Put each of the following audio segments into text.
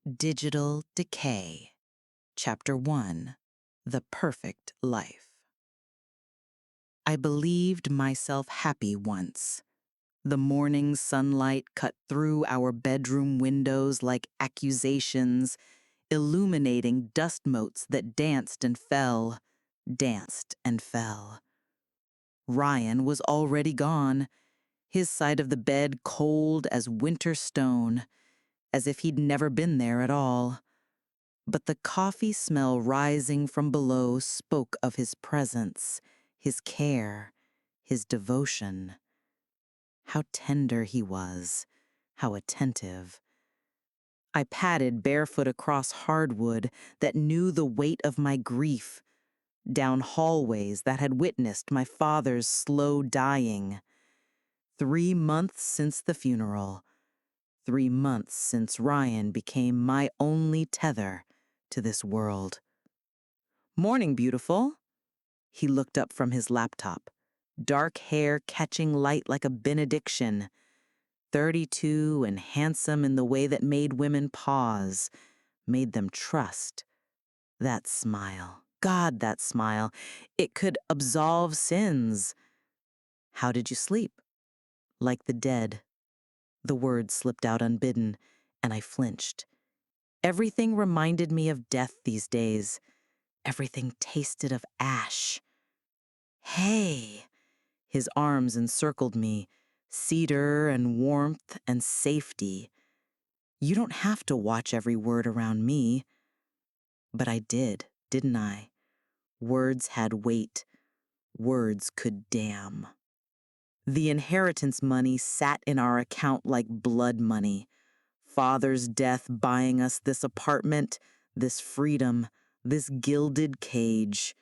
Digital Decay, Chapter 1, The Perfect Life. I believed myself happy once. The morning sunlight cut through our bedroom windows like accusations, illuminating dust motes that danced and fell, danced and fell. Ryan was already gone, his side of the bed cold as winter stone, as if he'd never been there at all. But the coffee smell rising from below spoke of his presence, his care, his devotion. How tender he was, how attentive. I padded barefoot across hardwood that knew the weight of my grief, down hallways that had witnessed my father's slow dying. 3 months since the funeral. 3 months since Ryan became my only tether to this world. "Morning, beautiful." He looked up from his laptop, dark hair catching light like a benediction. 32 and handsome in the way that made women pause, made them trust. That smile, God, that smile, it could absolve sins. "How did you sleep?" "Like the dead." The word slipped out unbidden, and I flinched. Everything reminded me of death these days. Everything tasted of ash. "Hey." His arms encircled me, cedar and warmth and safety. "You don't have to watch every word around me." But I did, didn't I? Words had weight. Words could damn. The inheritance money sat in our account like blood money. Father's death buying us this apartment, this freedom, this gilded cage.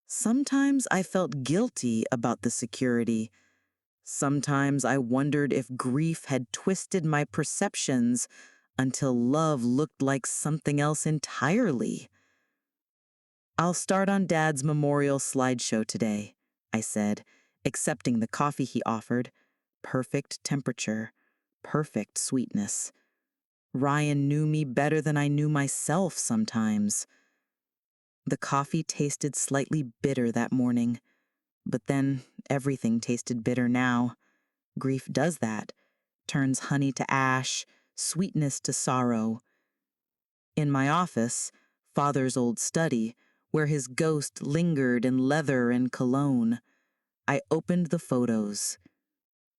Sometimes I felt guilty about the security. Sometimes I wondered if grief had twisted my perceptions until love looked like something else entirely. "I'll start on Dad's memorial slideshow today," I said, accepting the coffee he offered. Perfect temperature, perfect sweetness. Ryan knew me better than I knew myself sometimes. The coffee tasted slightly bitter that morning, but then everything tasted bitter now. Grief does that, turns honey to ash, sweetness to sorrow. In my office, Father's old study, where his ghost lingered in leather and cologne, I opened the photos.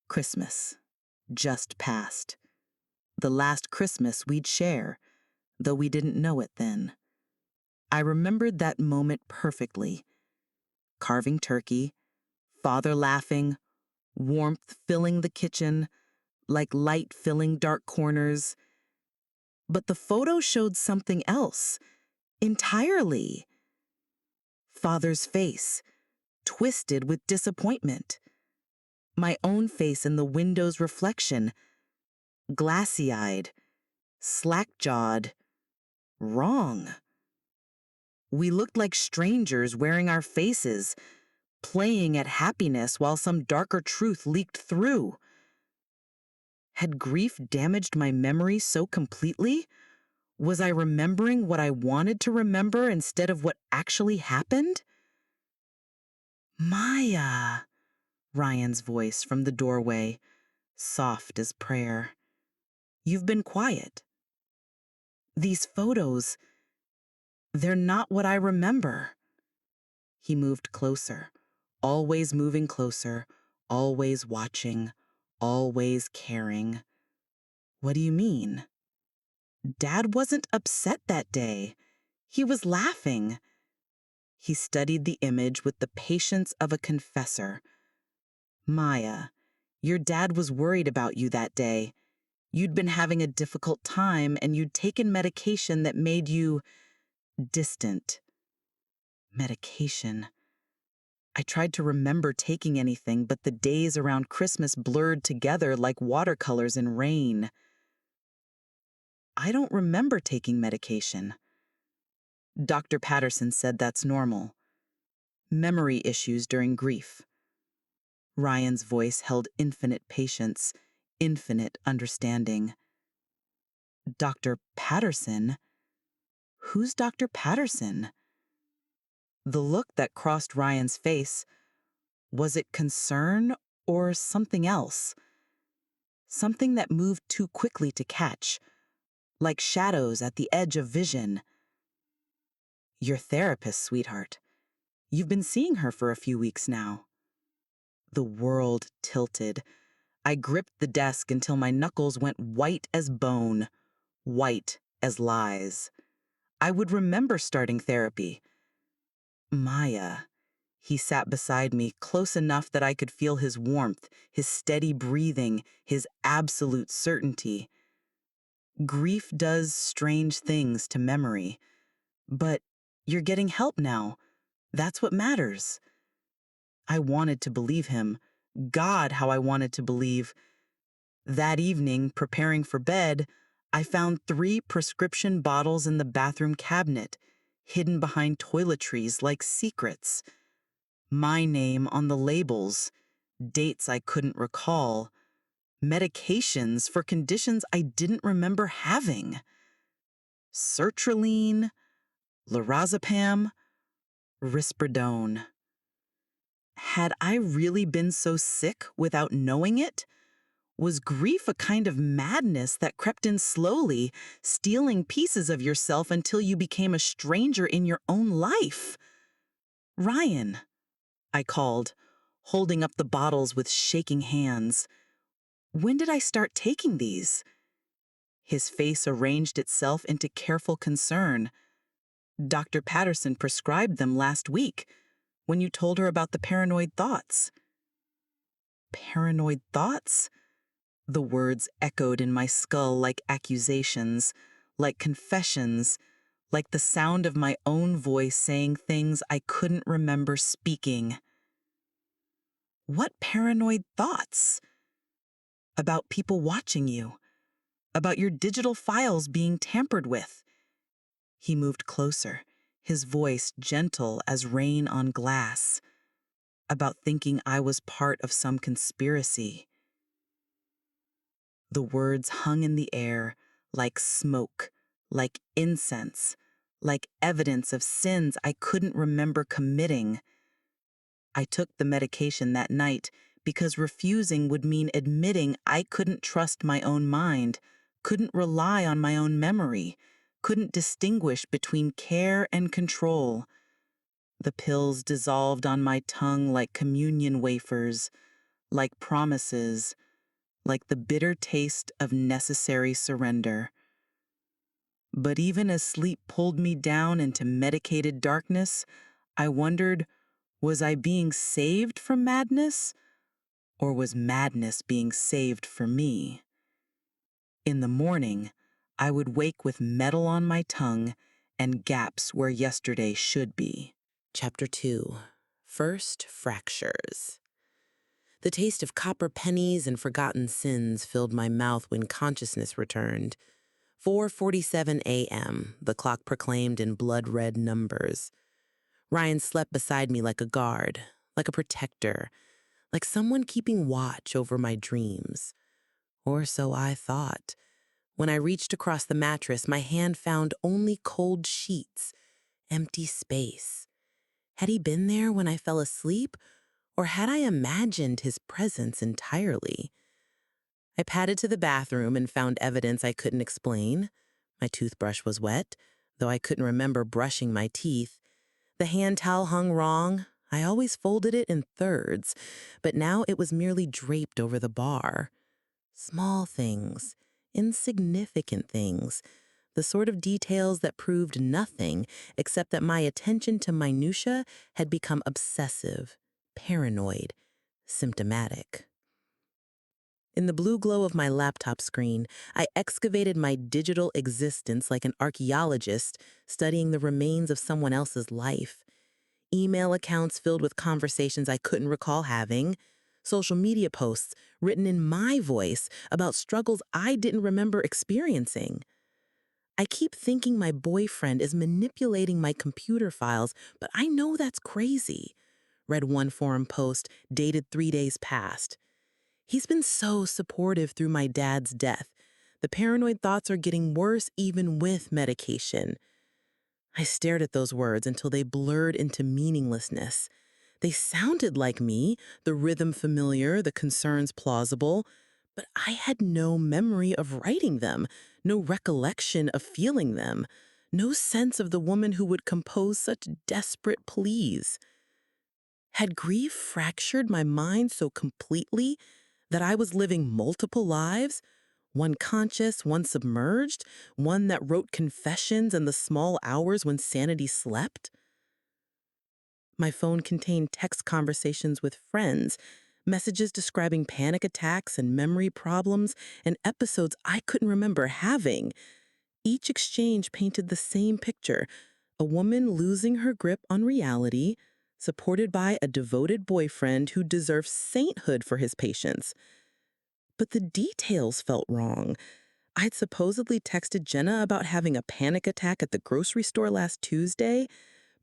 Christmas, just past. The last Christmas we'd share, though we didn't know it then. I remembered that moment perfectly. Carving turkey, Father laughing, warmth filling the kitchen, like light filling dark corners. But the photo showed something else, entirely. Father's face, twisted with disappointment. My own face in the window's reflection, glassy-eyed, slack-jawed, wrong. We looked like strangers wearing our faces, playing at happiness while some darker truth leaked through. Had grief damaged my memory so completely? Was I remembering what I wanted to remember instead of what actually happened? "Maya," Ryan's voice from the doorway, soft as prayer. "You've been quiet. These photos, they're not what I remember." He moved closer, always moving closer, always watching, always caring. "What do you mean?" "Dad wasn't upset that day. He was laughing." He studied the image with the patience of a confessor. "Maya, your dad was worried about you that day. You'd been having a difficult time and you'd taken medication that made you distant." Medication. I tried to remember taking anything, but the days around Christmas blurred together like watercolors in rain. "I don't remember taking medication." "Dr. Patterson said that's normal. Memory issues during grief." Ryan's voice held infinite patience, infinite understanding. Dr. Patterson? Who's Dr. Patterson? The look that crossed Ryan's face, was it concern or something else? Something that moved too quickly to catch, like shadows at the edge of vision. Your therapist, sweetheart. You've been seeing her for a few weeks now. The world tilted. I gripped the desk until my knuckles went white as bone, white as lies. I would remember starting therapy. Maya. He sat beside me, close enough that I could feel his warmth, his steady breathing, his absolute certainty. Grief does strange things to memory. But you're getting help now. That's what matters. I wanted to believe him. God, how I wanted to believe. That evening, preparing for bed, I found 3 prescription bottles in the bathroom cabinet, hidden behind toiletries like secrets. My name on the labels, dates I couldn't recall, medications for conditions I didn't remember having. Sertraline, lorazepam, risperidone. Had I really been so sick without knowing it? Was grief a kind of madness that crept in slowly, stealing pieces of yourself until you became a stranger in your own life? Ryan, I called, holding up the bottles with shaking hands. When did I start taking these? His face arranged itself into careful concern. Dr. Patterson prescribed them last week, when you told her about the paranoid thoughts. Paranoid thoughts? The words echoed in my skull like accusations, like confessions, like the sound of my own voice saying things I couldn't remember speaking. What paranoid thoughts? About people watching you, about your digital files being tampered with. He moved closer, his voice gentle as rain on glass. About thinking I was part of some conspiracy. The words hung in the air like smoke, like incense, like evidence of sins I couldn't remember committing. I took the medication that night because refusing would mean admitting I couldn't trust my own mind, couldn't rely on my own memory, couldn't distinguish between care and control. The pills dissolved on my tongue like communion wafers, like promises, like the bitter taste of necessary surrender. But even as sleep pulled me down into medicated darkness, I wondered, was I being saved from madness? Or was madness being saved for me? In the morning, I would wake with metal on my tongue and gaps where yesterday should be. Chapter 2. First Fractures. The taste of copper pennies and forgotten sins filled my mouth when consciousness returned. 4:47 a.m., the clock proclaimed in blood-red numbers. Ryan slept beside me like a guard, like a protector, like someone keeping watch over my dreams. Or so I thought. When I reached across the mattress, my hand found only cold sheets, empty space. Had he been there when I fell asleep, or had I imagined his presence entirely? I padded to the bathroom and found evidence I couldn't explain. My toothbrush was wet, though I couldn't remember brushing my teeth. The hand towel hung wrong. I always folded it in thirds, but now it was merely draped over the bar. Small things, insignificant things, the sort of details that proved nothing except that my attention to minutia had become obsessive, paranoid, symptomatic. In the blue glow of my laptop screen, I excavated my digital existence like an archaeologist studying the remains of someone else's life. Email accounts filled with conversations I couldn't recall having, social media posts written in my voice about struggles I didn't remember experiencing. I keep thinking my boyfriend is manipulating my computer files, but I know that's crazy. Read one forum post dated 3 days past. He's been so supportive through my dad's death. The paranoid thoughts are getting worse even with medication. I stared at those words until they blurred into meaninglessness. They sounded like me, the rhythm familiar, the concerns plausible, but I had no memory of writing them, no recollection of feeling them, no sense of the woman who would compose such desperate pleas. Had grief fractured my mind so completely that I was living multiple lives? One conscious, one submerged, one that wrote confessions in the small hours when sanity slept? My phone contained text conversations with friends, messages describing panic attacks and memory problems, and episodes I couldn't remember having. Each exchange painted the same picture: a woman losing her grip on reality, supported by a devoted boyfriend who deserves sainthood for his patience. But the details felt wrong. I'd supposedly texted Jenna about having a panic attack at the grocery store last Tuesday,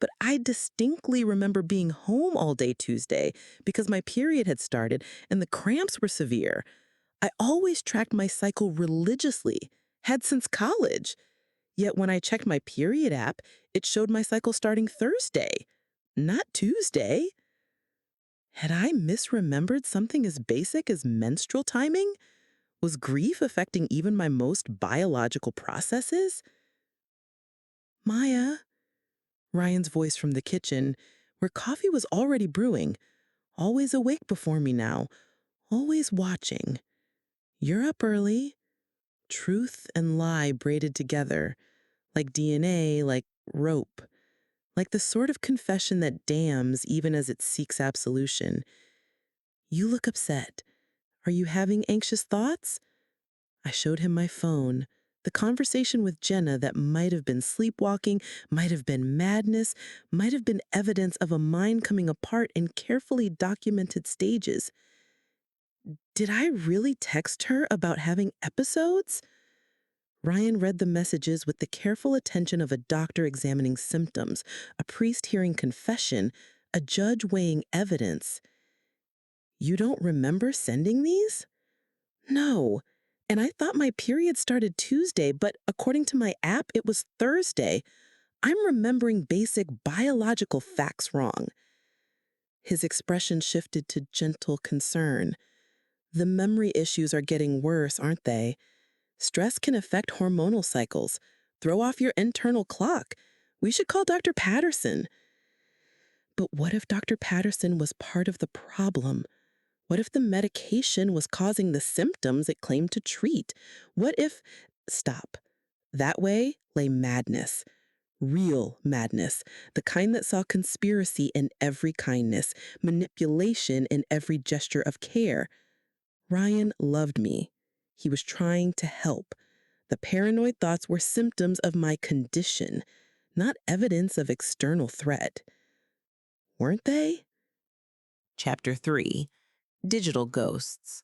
but I distinctly remember being home all day Tuesday because my period had started and the cramps were severe. I always tracked my cycle religiously, had since college. Yet when I checked my period app, it showed my cycle starting Thursday, not Tuesday. Had I misremembered something as basic as menstrual timing? Was grief affecting even my most biological processes? Maya, Ryan's voice from the kitchen, where coffee was already brewing, always awake before me now, always watching. You're up early. Truth and lie braided together, like DNA, like rope, like the sort of confession that damns even as it seeks absolution. You look upset. Are you having anxious thoughts? I showed him my phone. The conversation with Jenna that might have been sleepwalking, might have been madness, might have been evidence of a mind coming apart in carefully documented stages. Did I really text her about having episodes? Ryan read the messages with the careful attention of a doctor examining symptoms, a priest hearing confession, a judge weighing evidence. You don't remember sending these? No. And I thought my period started Tuesday, but according to my app, it was Thursday. I'm remembering basic biological facts wrong. His expression shifted to gentle concern. The memory issues are getting worse, aren't they? Stress can affect hormonal cycles, throw off your internal clock. We should call Dr. Patterson. But what if Dr. Patterson was part of the problem? What if the medication was causing the symptoms it claimed to treat? What if... Stop. That way lay madness. Real madness. The kind that saw conspiracy in every kindness, manipulation in every gesture of care. Ryan loved me. He was trying to help. The paranoid thoughts were symptoms of my condition, not evidence of external threat. Weren't they? Chapter 3: Digital Ghosts.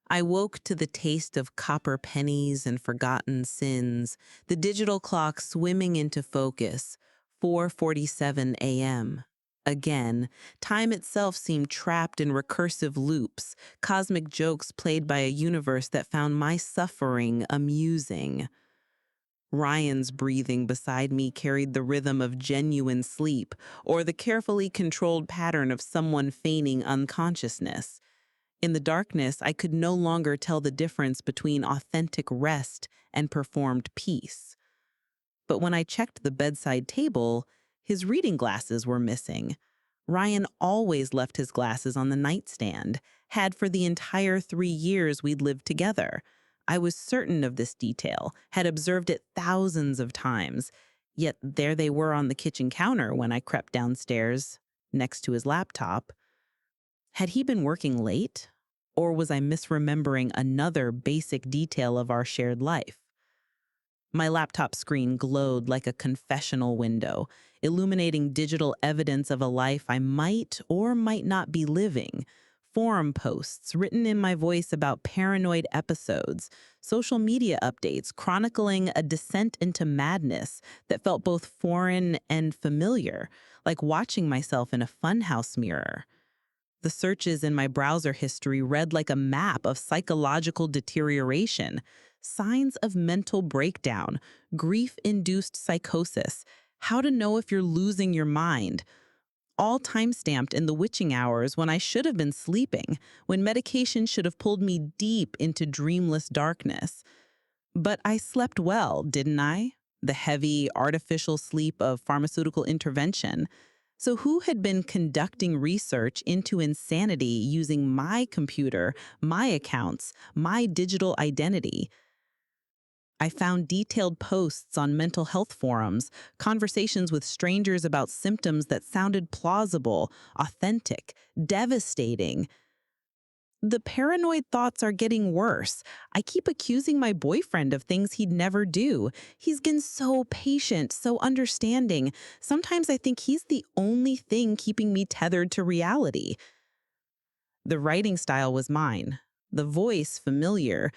I woke to the taste of copper pennies and forgotten sins, the digital clock swimming into focus, 4:47 a.m. Again, time itself seemed trapped in recursive loops, cosmic jokes played by a universe that found my suffering amusing. Ryan's breathing beside me carried the rhythm of genuine sleep, or the carefully controlled pattern of someone feigning unconsciousness. In the darkness, I could no longer tell the difference between authentic rest and performed peace. But when I checked the bedside table, his reading glasses were missing. Ryan always left his glasses on the nightstand, had for the entire 3 years we'd lived together. I was certain of this detail, had observed it thousands of times, yet there they were on the kitchen counter when I crept downstairs, next to his laptop. Had he been working late? Or was I misremembering another basic detail of our shared life? My laptop screen glowed like a confessional window, illuminating digital evidence of a life I might or might not be living. Forum posts written in my voice about paranoid episodes, social media updates chronicling a descent into madness that felt both foreign and familiar, like watching myself in a funhouse mirror. The searches in my browser history read like a map of psychological deterioration, signs of mental breakdown, grief-induced psychosis, how to know if you're losing your mind, all time-stamped in the witching hours when I should have been sleeping, when medication should have pulled me deep into dreamless darkness. But I slept well, didn't I? The heavy, artificial sleep of pharmaceutical intervention. So, who had been conducting research into insanity using my computer, my accounts, my digital identity? I found detailed posts on mental health forums, conversations with strangers about symptoms that sounded plausible, authentic, devastating. The paranoid thoughts are getting worse. I keep accusing my boyfriend of things he'd never do. He's been so patient, so understanding. Sometimes I think he's the only thing keeping me tethered to reality. The writing style was mine, the voice familiar,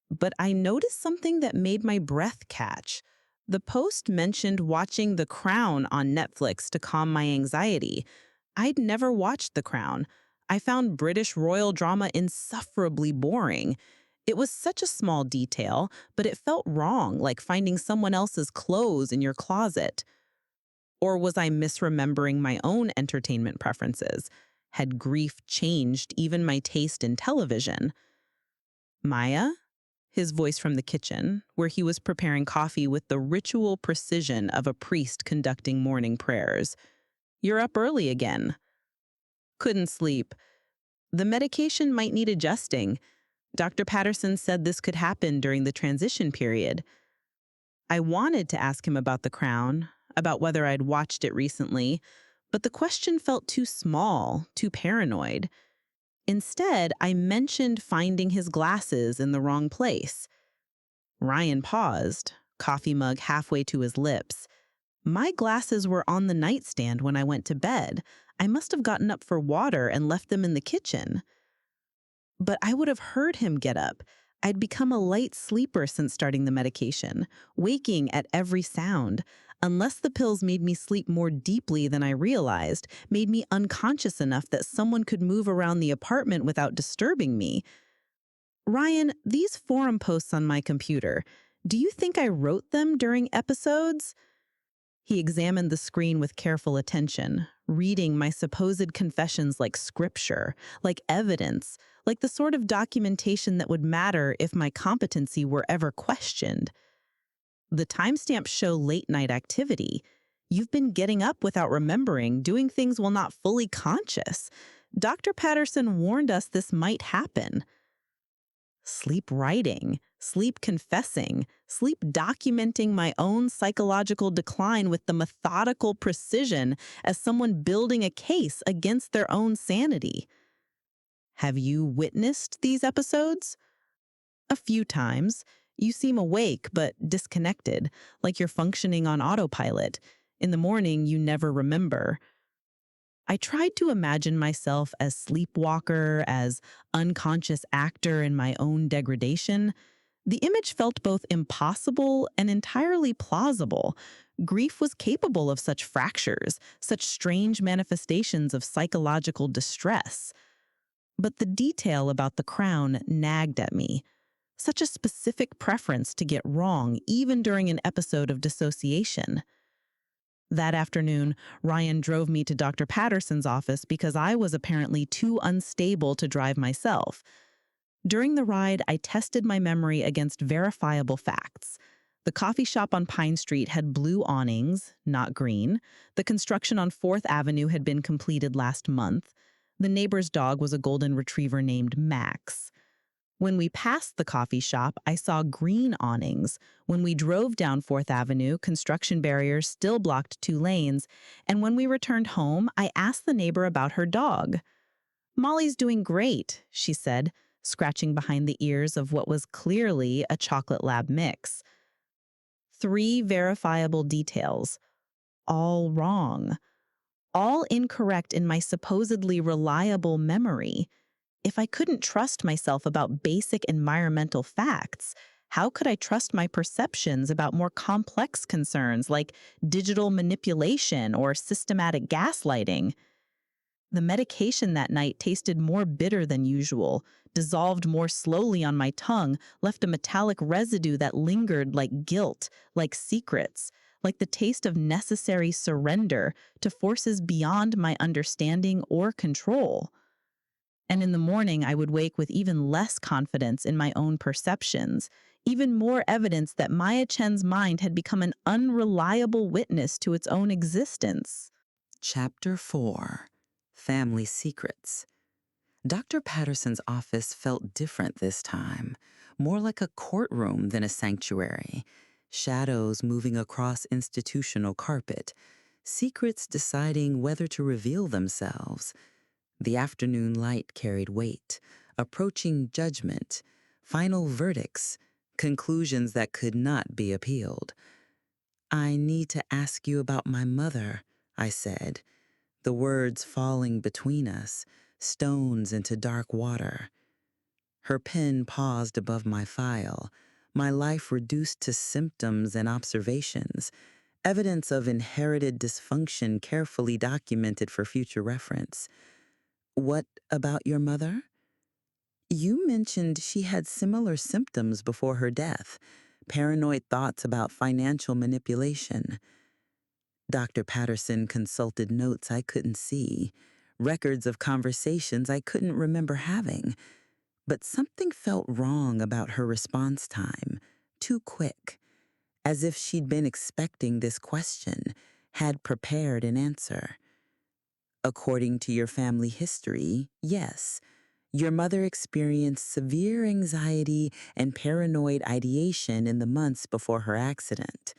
but I noticed something that made my breath catch. The post mentioned watching The Crown on Netflix to calm my anxiety. I'd never watched The Crown. I found British royal drama insufferably boring. It was such a small detail, but it felt wrong, like finding someone else's clothes in your closet. Or was I misremembering my own entertainment preferences? Had grief changed even my taste in television? Maya? His voice from the kitchen, where he was preparing coffee with the ritual precision of a priest conducting morning prayers. You're up early again. Couldn't sleep. The medication might need adjusting. Dr. Patterson said this could happen during the transition period. I wanted to ask him about The Crown, about whether I'd watched it recently, but the question felt too small, too paranoid. Instead, I mentioned finding his glasses in the wrong place. Ryan paused, coffee mug halfway to his lips. My glasses were on the nightstand when I went to bed. I must have gotten up for water and left them in the kitchen. But I would have heard him get up. I'd become a light sleeper since starting the medication, waking at every sound. Unless the pills made me sleep more deeply than I realized, made me unconscious enough that someone could move around the apartment without disturbing me. Ryan, these forum posts on my computer, do you think I wrote them during episodes? He examined the screen with careful attention, reading my supposed confessions like scripture, like evidence, like the sort of documentation that would matter if my competency were ever questioned. The timestamps show late night activity. You've been getting up without remembering, doing things while not fully conscious. Dr. Patterson warned us this might happen. Sleep writing, sleep confessing, sleep documenting my own psychological decline with the methodical precision as someone building a case against their own sanity. Have you witnessed these episodes? A few times. You seem awake but disconnected, like you're functioning on autopilot. In the morning, you never remember. I tried to imagine myself as sleepwalker, as unconscious actor in my own degradation. The image felt both impossible and entirely plausible. Grief was capable of such fractures, such strange manifestations of psychological distress. But the detail about the crown nagged at me. Such a specific preference to get wrong, even during an episode of dissociation. That afternoon, Ryan drove me to Dr. Patterson's office because I was apparently too unstable to drive myself. During the ride, I tested my memory against verifiable facts. The coffee shop on Pine Street had blue awnings, not green. The construction on 4th Avenue had been completed last month. The neighbor's dog was a golden retriever named Max. When we passed the coffee shop, I saw green awnings. When we drove down 4th Avenue, construction barriers still blocked 2 lanes. And when we returned home, I asked the neighbor about her dog. "Molly's doing great," she said, scratching behind the ears of what was clearly a chocolate lab mix. 3 verifiable details. All wrong. All incorrect in my supposedly reliable memory. If I couldn't trust myself about basic environmental facts, how could I trust my perceptions about more complex concerns like digital manipulation or systematic gaslighting? The medication that night tasted more bitter than usual, dissolved more slowly on my tongue, left a metallic residue that lingered like guilt, like secrets, like the taste of necessary surrender to forces beyond my understanding or control. And in the morning, I would wake with even less confidence in my own perceptions, even more evidence that Maya Chen's mind had become an unreliable witness to its own existence. Chapter 4, Family Secrets. Dr. Patterson's office felt different this time, more like a courtroom than a sanctuary. Shadows moving across institutional carpet, secrets deciding whether to reveal themselves. The afternoon light carried weight, approaching judgment, final verdicts, conclusions that could not be appealed. I need to ask you about my mother, I said, the words falling between us, stones into dark water. Her pen paused above my file, my life reduced to symptoms and observations, evidence of inherited dysfunction carefully documented for future reference. What about your mother? You mentioned she had similar symptoms before her death, paranoid thoughts about financial manipulation. Dr. Patterson consulted notes I couldn't see, records of conversations I couldn't remember having. But something felt wrong about her response time, too quick, as if she'd been expecting this question, had prepared an answer. According to your family history, yes, your mother experienced severe anxiety and paranoid ideation in the months before her accident.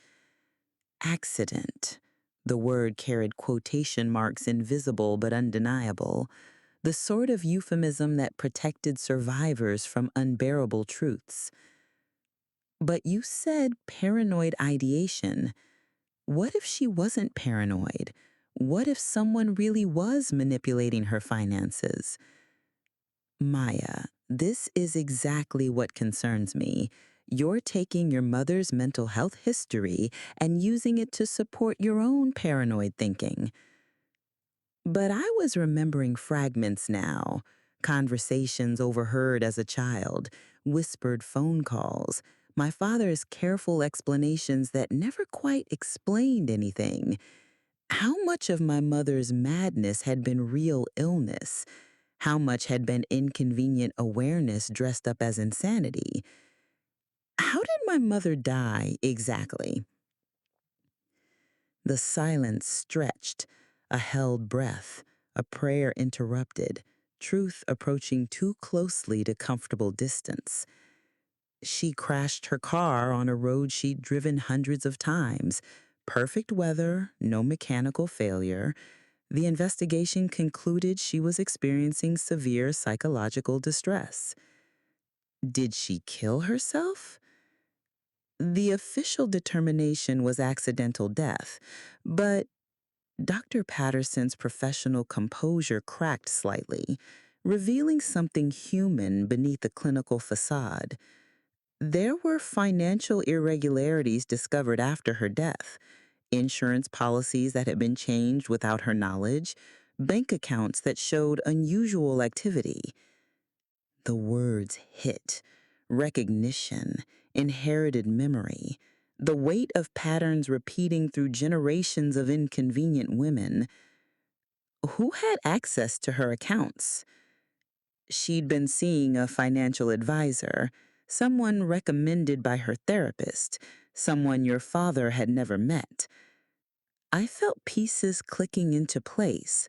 Accident. The word carried quotation marks invisible but undeniable, the sort of euphemism that protected survivors from unbearable truths. But you said paranoid ideation. What if she wasn't paranoid? What if someone really was manipulating her finances? Maya, this is exactly what concerns me. You're taking your mother's mental health history and using it to support your own paranoid thinking. But I was remembering fragments now, conversations overheard as a child, whispered phone calls, my father's careful explanations that never quite explained anything. How much of my mother's madness had been real illness? How much had been inconvenient awareness dressed up as insanity? How did my mother die exactly? The silence stretched, a held breath, a prayer interrupted, truth approaching too closely to comfortable distance. She crashed her car on a road she'd driven hundreds of times. Perfect weather, no mechanical failure. The investigation concluded she was experiencing severe psychological distress. Did she kill herself? The official determination was accidental death, but Dr. Patterson's professional composure cracked slightly, revealing something human beneath the clinical facade. There were financial irregularities discovered after her death, insurance policies that had been changed without her knowledge, bank accounts that showed unusual activity. The words hit, recognition, inherited memory, the weight of patterns repeating through generations of inconvenient women. Who had access to her accounts? She'd been seeing a financial advisor, someone recommended by her therapist, someone your father had never met. I felt pieces clicking into place,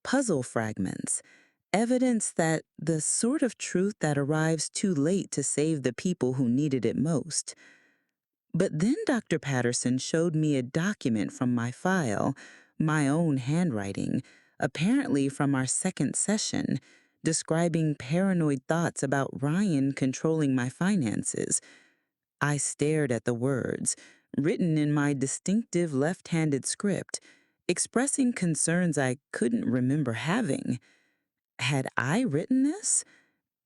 puzzle fragments, evidence that the sort of truth that arrives too late to save the people who needed it most. But then Dr. Patterson showed me a document from my file, my own handwriting, apparently from our second session, describing paranoid thoughts about Ryan controlling my finances. I stared at the words, written in my distinctive left-handed script, expressing concerns I couldn't remember having. Had I written this?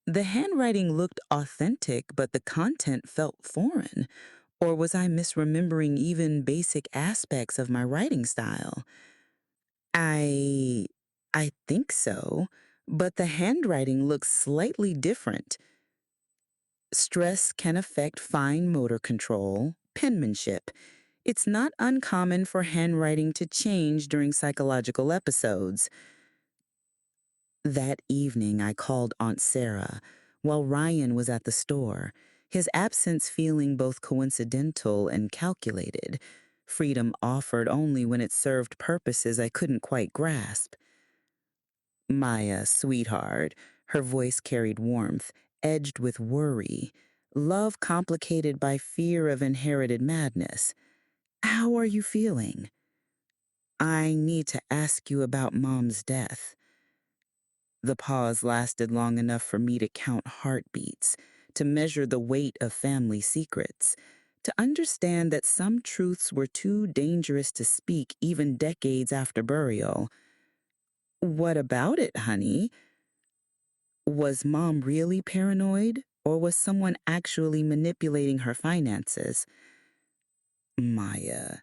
The handwriting looked authentic, but the content felt foreign. Or was I misremembering even basic aspects of my writing style? I I think so, but the handwriting looks slightly different. Stress can affect fine motor control, penmanship. It's not uncommon for handwriting to change during psychological episodes. That evening, I called Aunt Sarah while Ryan was at the store, his absence feeling both coincidental and calculated. Freedom offered only when it served purposes I couldn't quite grasp. Maya, sweetheart, her voice carried warmth, edged with worry, love complicated by fear of inherited madness. How are you feeling? I need to ask you about Mom's death. The pause lasted long enough for me to count heartbeats, to measure the weight of family secrets, to understand that some truths were too dangerous to speak even decades after burial. What about it, honey? Was Mom really paranoid, or was someone actually manipulating her finances? Maya.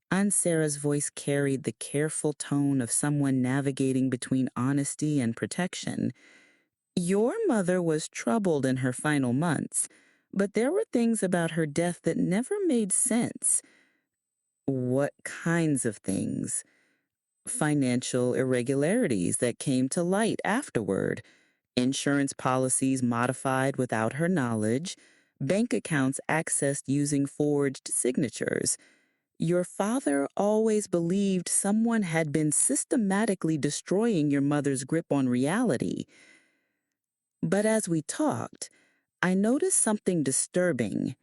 Aunt Sarah's voice carried the careful tone of someone navigating between honesty and protection. Your mother was troubled in her final months, but there were things about her death that never made sense. What kinds of things? Financial irregularities that came to light afterward, insurance policies modified without her knowledge, bank accounts accessed using forged signatures. Your father always believed someone had been systematically destroying your mother's grip on reality. But as we talked, I noticed something disturbing.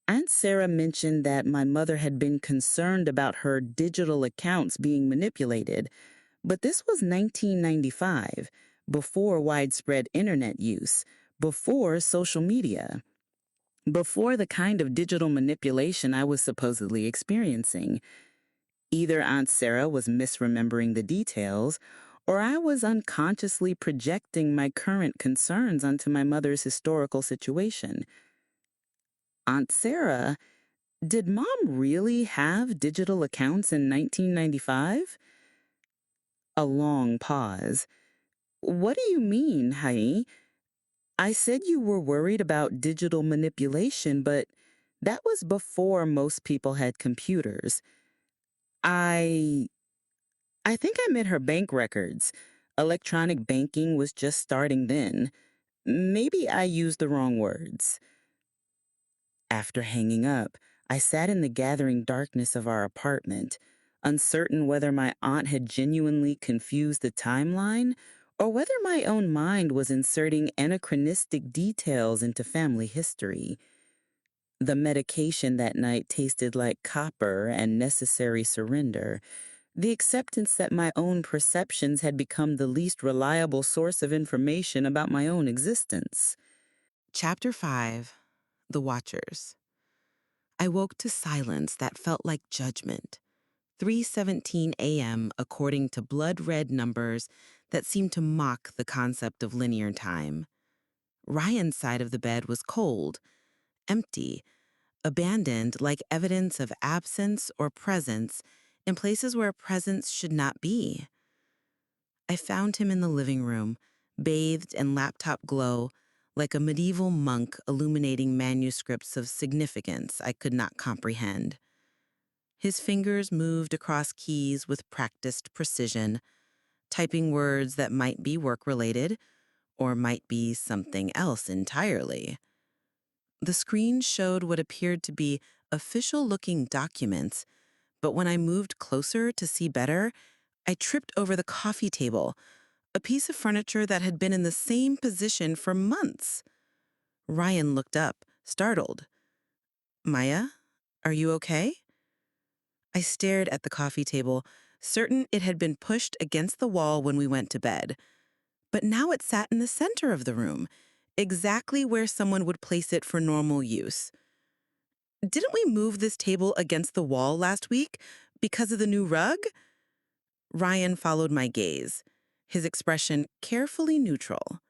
Aunt Sarah mentioned that my mother had been concerned about her digital accounts being manipulated, but this was 1995, before widespread internet use, before social media, before the kind of digital manipulation I was supposedly experiencing. Either Aunt Sarah was misremembering the details, or I was unconsciously projecting my current concerns onto my mother's historical situation. Aunt Sarah, did Mom really have digital accounts in 1995? A long pause. What do you mean, honey? I said you were worried about digital manipulation, but that was before most people had computers. I I think I meant her bank records. Electronic banking was just starting then. Maybe I used the wrong words. After hanging up, I sat in the gathering darkness of our apartment, uncertain whether my aunt had genuinely confused the timeline or whether my own mind was inserting anachronistic details into family history. The medication that night tasted like copper and necessary surrender, the acceptance that my own perceptions had become the least reliable source of information about my own existence. Chapter 5. The Watchers. I woke to silence that felt like judgment. 3:17 a.m. according to blood-red numbers that seemed to mock the concept of linear time. Ryan's side of the bed was cold, empty, abandoned like evidence of absence or presence in places where presence should not be. I found him in the living room, bathed in laptop glow, like a medieval monk illuminating manuscripts of significance I could not comprehend. His fingers moved across keys with practiced precision, typing words that might be work-related or might be something else entirely. The screen showed what appeared to be official-looking documents, but when I moved closer to see better, I tripped over the coffee table, a piece of furniture that had been in the same position for months. Ryan looked up, startled. Maya, are you okay? I stared at the coffee table, certain it had been pushed against the wall when we went to bed. But now it sat in the center of the room, exactly where someone would place it for normal use. Didn't we move this table against the wall last week because of the new rug? Ryan followed my gaze, his expression carefully neutral.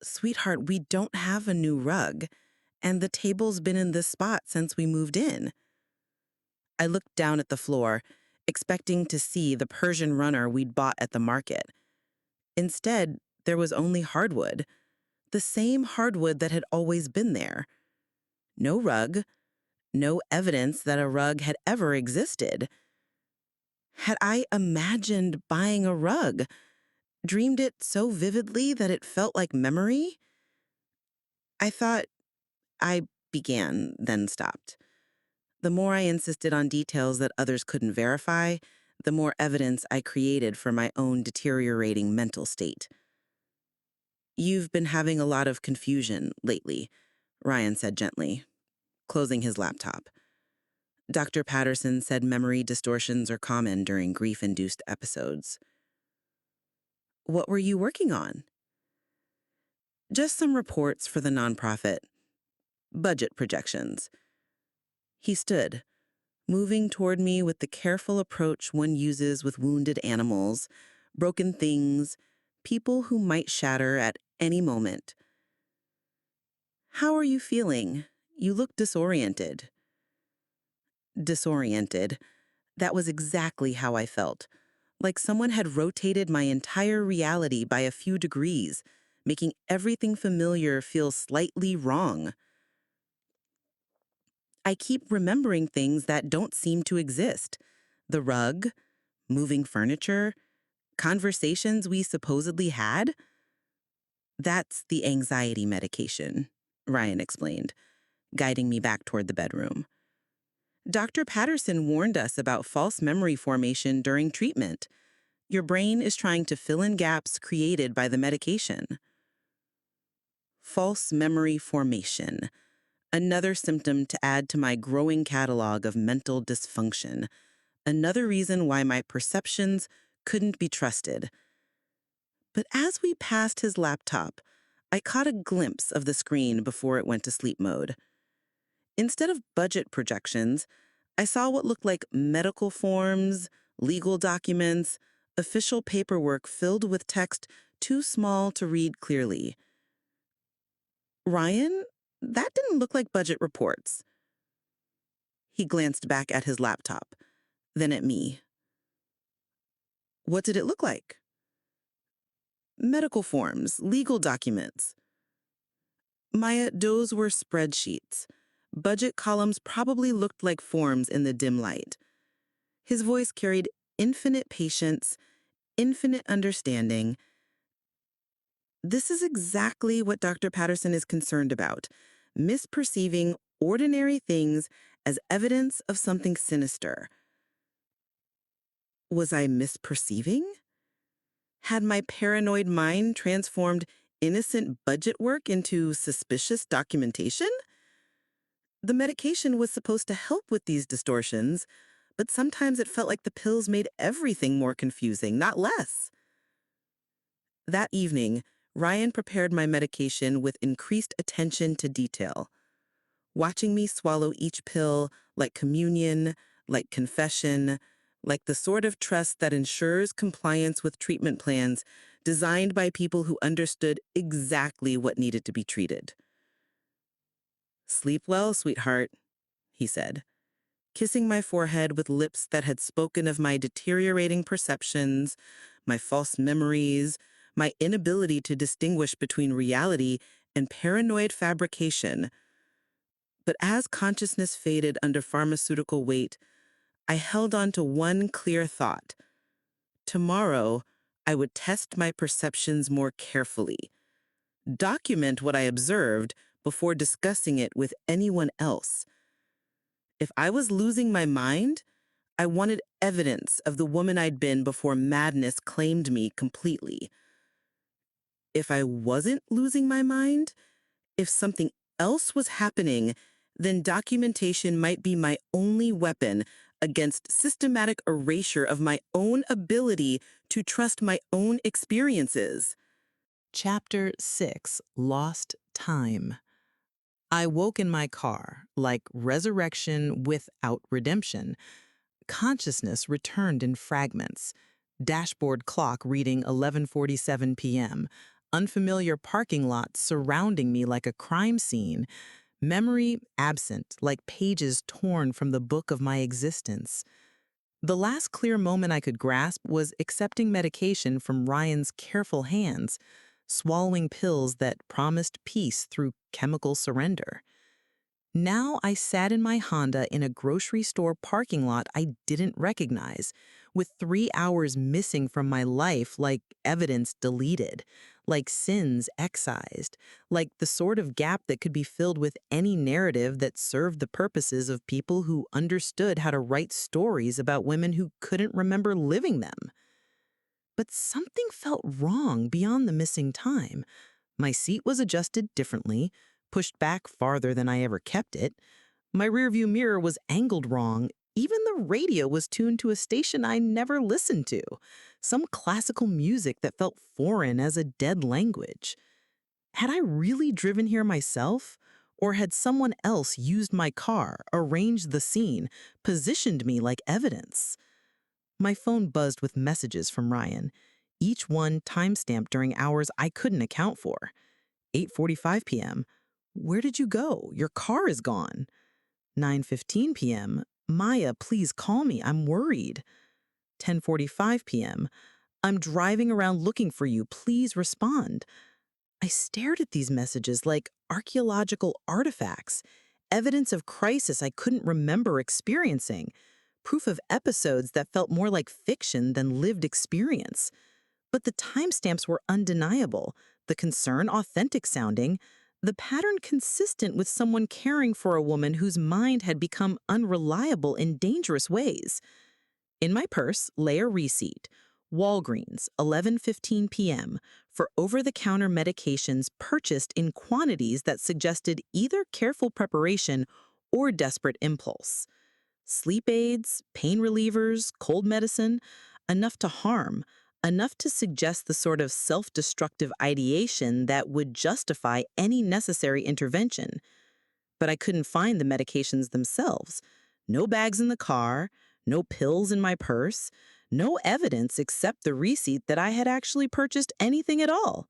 Sweetheart, we don't have a new rug, and the table's been in this spot since we moved in. I looked down at the floor, expecting to see the Persian runner we'd bought at the market. Instead, there was only hardwood, the same hardwood that had always been there. No rug, no evidence that a rug had ever existed. Had I imagined buying a rug, dreamed it so vividly that it felt like memory? I thought I began, then stopped. The more I insisted on details that others couldn't verify, the more evidence I created for my own deteriorating mental state. "You've been having a lot of confusion lately," Ryan said gently, closing his laptop. Dr. Patterson said memory distortions are common during grief-induced episodes. "What were you working on?" "Just some reports for the nonprofit. Budget projections." He stood, moving toward me with the careful approach one uses with wounded animals, broken things, people who might shatter at any moment. "How are you feeling? You look disoriented." Disoriented. That was exactly how I felt. Like someone had rotated my entire reality by a few degrees, making everything familiar feel slightly wrong. I keep remembering things that don't seem to exist. The rug, moving furniture, conversations we supposedly had. "That's the anxiety medication," Ryan explained, guiding me back toward the bedroom. "Dr. Patterson warned us about false memory formation during treatment. Your brain is trying to fill in gaps created by the medication." False memory formation. Another symptom to add to my growing catalog of mental dysfunction. Another reason why my perceptions couldn't be trusted. But as we passed his laptop, I caught a glimpse of the screen before it went to sleep mode. Instead of budget projections, I saw what looked like medical forms, legal documents, official paperwork filled with text too small to read clearly. "Ryan, that didn't look like budget reports." He glanced back at his laptop, then at me. "What did it look like?" "Medical forms, legal documents." "Maya, those were spreadsheets. Budget columns probably looked like forms in the dim light." His voice carried infinite patience, infinite understanding. This is exactly what Dr. Patterson is concerned about, misperceiving ordinary things as evidence of something sinister. Was I misperceiving? Had my paranoid mind transformed innocent budget work into suspicious documentation? The medication was supposed to help with these distortions, but sometimes it felt like the pills made everything more confusing, not less. That evening, Ryan prepared my medication with increased attention to detail, watching me swallow each pill like communion, like confession, like the sort of trust that ensures compliance with treatment plans designed by people who understood exactly what needed to be treated. "Sleep well, sweetheart," he said, kissing my forehead with lips that had spoken of my deteriorating perceptions, my false memories, my inability to distinguish between reality and paranoid fabrication. But as consciousness faded under pharmaceutical weight, I held on to one clear thought. Tomorrow, I would test my perceptions more carefully, document what I observed before discussing it with anyone else. If I was losing my mind, I wanted evidence of the woman I'd been before madness claimed me completely. If I wasn't losing my mind, if something else was happening, then documentation might be my only weapon against systematic erasure of my own ability to trust my own experiences. Chapter 6, Lost Time. I woke in my car, like resurrection without redemption. Consciousness returned in fragments. Dashboard clock reading 11:47 p.m. Unfamiliar parking lots surrounding me like a crime scene. Memory absent, like pages torn from the book of my existence. The last clear moment I could grasp was accepting medication from Ryan's careful hands, swallowing pills that promised peace through chemical surrender. Now I sat in my Honda in a grocery store parking lot I didn't recognize, with 3 hours missing from my life like evidence deleted, like sins excised, like the sort of gap that could be filled with any narrative that served the purposes of people who understood how to write stories about women who couldn't remember living them. But something felt wrong beyond the missing time. My seat was adjusted differently, pushed back farther than I ever kept it. My rearview mirror was angled wrong. Even the radio was tuned to a station I never listened to, some classical music that felt foreign as a dead language. Had I really driven here myself? Or had someone else used my car, arranged the scene, positioned me like evidence? My phone buzzed with messages from Ryan, each one timestamped during hours I couldn't account for. 8:45 p.m. Where did you go? Your car is gone. 9:15 p.m. Maya, please call me. I'm worried. 10:45 p.m. I'm driving around looking for you. Please respond. I stared at these messages like archaeological artifacts, evidence of crisis I couldn't remember experiencing, proof of episodes that felt more like fiction than lived experience. But the timestamps were undeniable, the concern authentic sounding, the pattern consistent with someone caring for a woman whose mind had become unreliable in dangerous ways. In my purse lay a receipt, Walgreens, 11:15 p.m., for over-the-counter medications purchased in quantities that suggested either careful preparation or desperate impulse. Sleep aids, pain relievers, cold medicine, enough to harm, enough to suggest the sort of self-destructive ideation that would justify any necessary intervention. But I couldn't find the medications themselves. No bags in the car, no pills in my purse, no evidence except the receipt that I had actually purchased anything at all.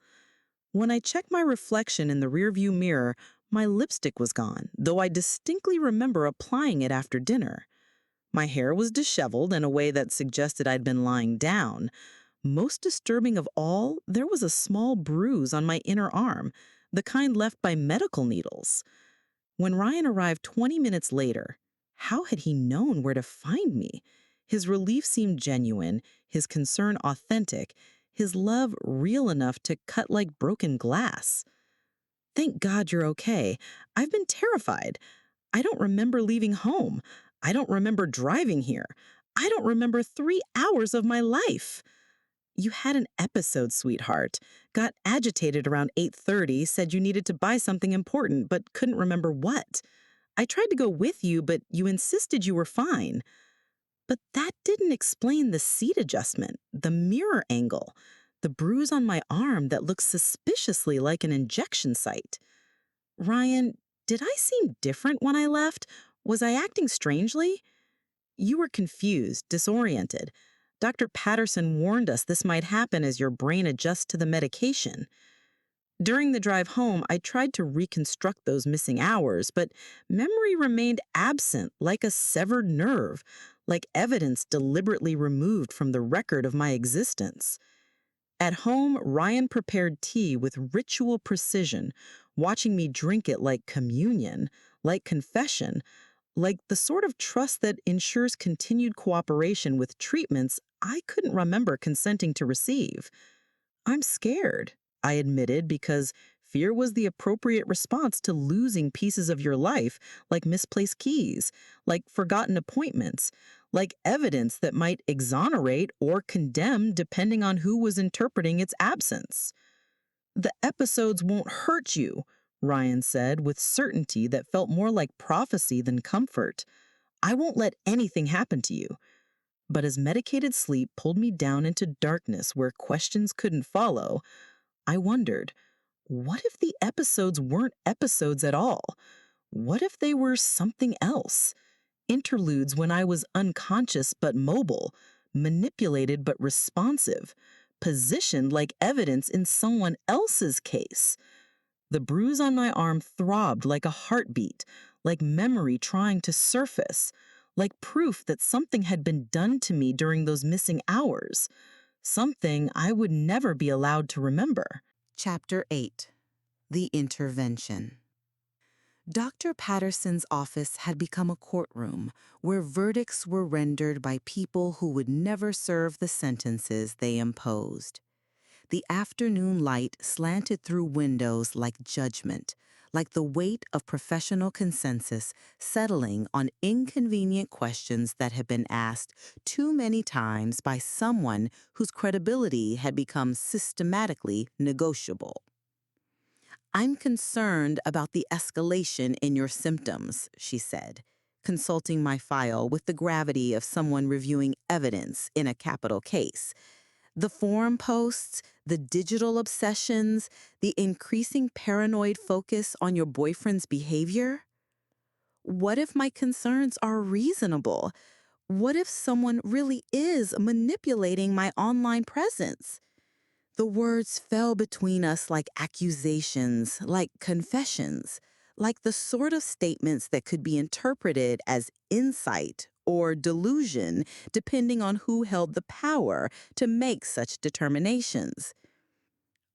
When I checked my reflection in the rearview mirror, my lipstick was gone, though I distinctly remember applying it after dinner. My hair was disheveled in a way that suggested I'd been lying down. Most disturbing of all, there was a small bruise on my inner arm, the kind left by medical needles. When Ryan arrived 20 minutes later, how had he known where to find me? His relief seemed genuine, his concern authentic, his love real enough to cut like broken glass. Thank God you're okay. I've been terrified. I don't remember leaving home. I don't remember driving here. I don't remember 3 hours of my life. You had an episode, sweetheart. Got agitated around 8:30, said you needed to buy something important, but couldn't remember what. I tried to go with you, but you insisted you were fine. But that didn't explain the seat adjustment, the mirror angle, the bruise on my arm that looks suspiciously like an injection site. Ryan, did I seem different when I left? Was I acting strangely? You were confused, disoriented. Dr. Patterson warned us this might happen as your brain adjusts to the medication. During the drive home, I tried to reconstruct those missing hours, but memory remained absent, like a severed nerve, like evidence deliberately removed from the record of my existence. At home, Ryan prepared tea with ritual precision, watching me drink it like communion, like confession, like the sort of trust that ensures continued cooperation with treatments I couldn't remember consenting to receive. I'm scared, I admitted, because fear was the appropriate response to losing pieces of your life, like misplaced keys, like forgotten appointments, like evidence that might exonerate or condemn depending on who was interpreting its absence. The episodes won't hurt you, Ryan said with certainty that felt more like prophecy than comfort. I won't let anything happen to you. But as medicated sleep pulled me down into darkness where questions couldn't follow, I wondered, what if the episodes weren't episodes at all? What if they were something else? Interludes when I was unconscious but mobile, manipulated but responsive, positioned like evidence in someone else's case. The bruise on my arm throbbed like a heartbeat, like memory trying to surface, like proof that something had been done to me during those missing hours, something I would never be allowed to remember. Chapter 8. The Intervention. Dr. Patterson's office had become a courtroom where verdicts were rendered by people who would never serve the sentences they imposed. The afternoon light slanted through windows like judgment, like the weight of professional consensus settling on inconvenient questions that had been asked too many times by someone whose credibility had become systematically negotiable. "I'm concerned about the escalation in your symptoms," she said, consulting my file with the gravity of someone reviewing evidence in a capital case. "The forum posts, the digital obsessions, the increasing paranoid focus on your boyfriend's behavior. What if my concerns are reasonable? What if someone really is manipulating my online presence?" The words fell between us like accusations, like confessions, like the sort of statements that could be interpreted as insight or delusion, depending on who held the power to make such determinations.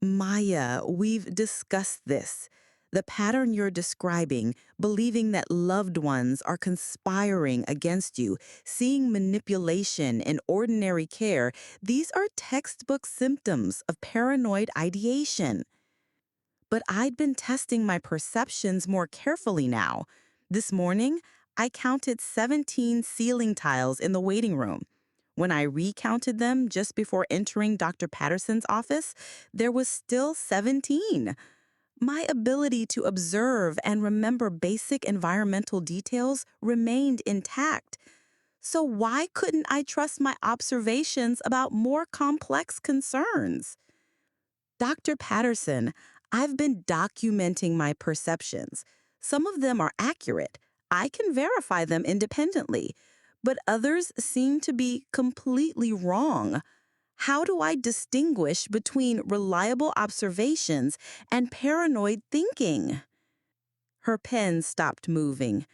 "Maya, we've discussed this. The pattern you're describing, believing that loved ones are conspiring against you, seeing manipulation in ordinary care, these are textbook symptoms of paranoid ideation." But I'd been testing my perceptions more carefully now. This morning, I counted 17 ceiling tiles in the waiting room. When I recounted them just before entering Dr. Patterson's office, there was still 17. My ability to observe and remember basic environmental details remained intact. So why couldn't I trust my observations about more complex concerns? "Dr. Patterson, I've been documenting my perceptions. Some of them are accurate. I can verify them independently, but others seem to be completely wrong. How do I distinguish between reliable observations and paranoid thinking?" Her pen stopped moving.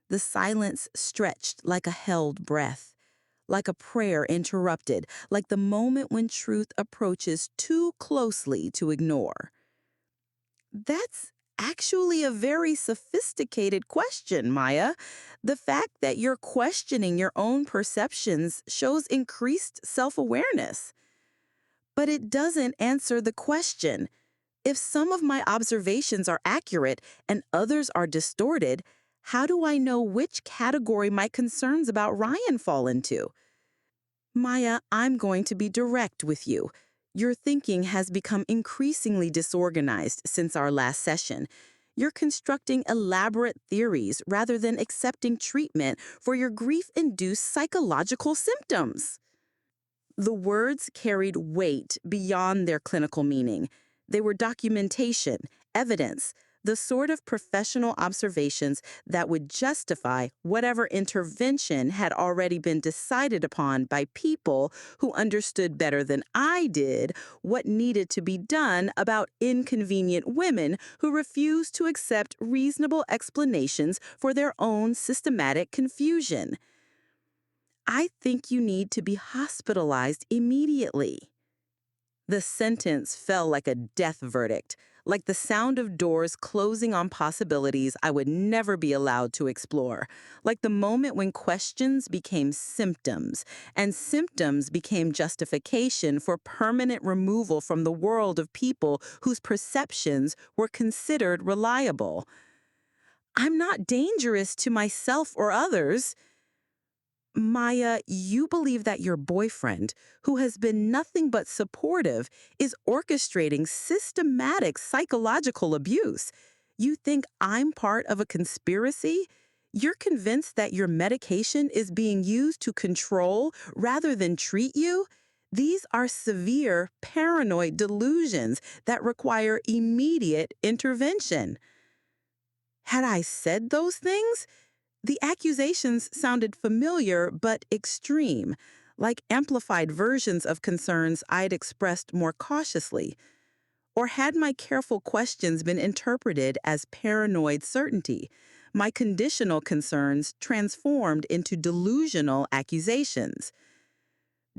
The silence stretched like a held breath, like a prayer interrupted, like the moment when truth approaches too closely to ignore. "That's actually a very sophisticated question, Maya. The fact that you're questioning your own perceptions shows increased self-awareness. But it doesn't answer the question. If some of my observations are accurate and others are distorted, how do I know which category my concerns about Ryan fall into?" "Maya, I'm going to be direct with you. Your thinking has become increasingly disorganized since our last session. You're constructing elaborate theories rather than accepting treatment for your grief-induced psychological symptoms." The words carried weight beyond their clinical meaning. They were documentation, evidence, the sort of professional observations that would justify whatever intervention had already been decided upon by people who understood better than I did what needed to be done about inconvenient women who refused to accept reasonable explanations for their own systematic confusion. "I think you need to be hospitalized immediately." The sentence fell like a death verdict, like the sound of doors closing on possibilities I would never be allowed to explore, like the moment when questions became symptoms, and symptoms became justification for permanent removal from the world of people whose perceptions were considered reliable. "I'm not dangerous to myself or others." "Maya, you believe that your boyfriend, who has been nothing but supportive, is orchestrating systematic psychological abuse. You think I'm part of a conspiracy? You're convinced that your medication is being used to control rather than treat you? These are severe paranoid delusions that require immediate intervention." Had I said those things? The accusations sounded familiar but extreme, like amplified versions of concerns I'd expressed more cautiously. Or had my careful questions been interpreted as paranoid certainty? My conditional concerns transformed into delusional accusations.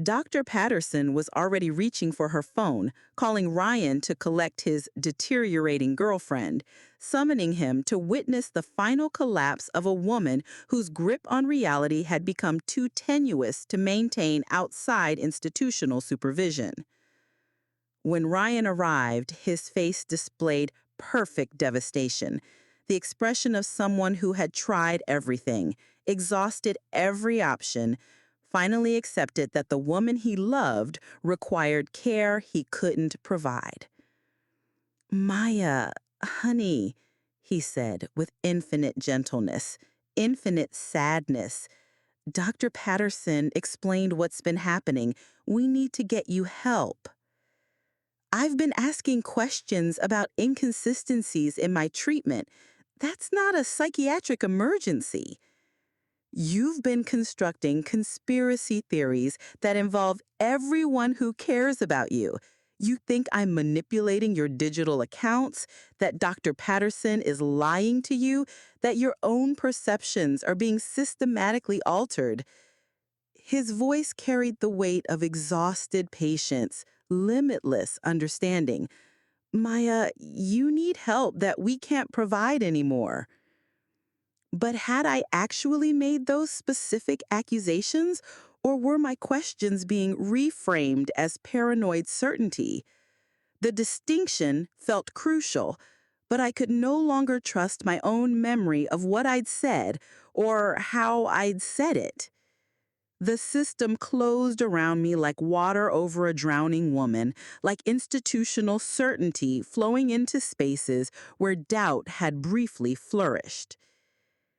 Dr. Patterson was already reaching for her phone, calling Ryan to collect his deteriorating girlfriend, summoning him to witness the final collapse of a woman whose grip on reality had become too tenuous to maintain outside institutional supervision. When Ryan arrived, his face displayed perfect devastation, the expression of someone who had tried everything, exhausted every option, finally accepted that the woman he loved required care he couldn't provide. Maya, honey, he said with infinite gentleness, infinite sadness. Dr. Patterson explained what's been happening. We need to get you help. I've been asking questions about inconsistencies in my treatment. That's not a psychiatric emergency. You've been constructing conspiracy theories that involve everyone who cares about you. You think I'm manipulating your digital accounts, that Dr. Patterson is lying to you, that your own perceptions are being systematically altered. His voice carried the weight of exhausted patience, limitless understanding. Maya, you need help that we can't provide anymore. But had I actually made those specific accusations, or were my questions being reframed as paranoid certainty? The distinction felt crucial, but I could no longer trust my own memory of what I'd said or how I'd said it. The system closed around me like water over a drowning woman, like institutional certainty flowing into spaces where doubt had briefly flourished.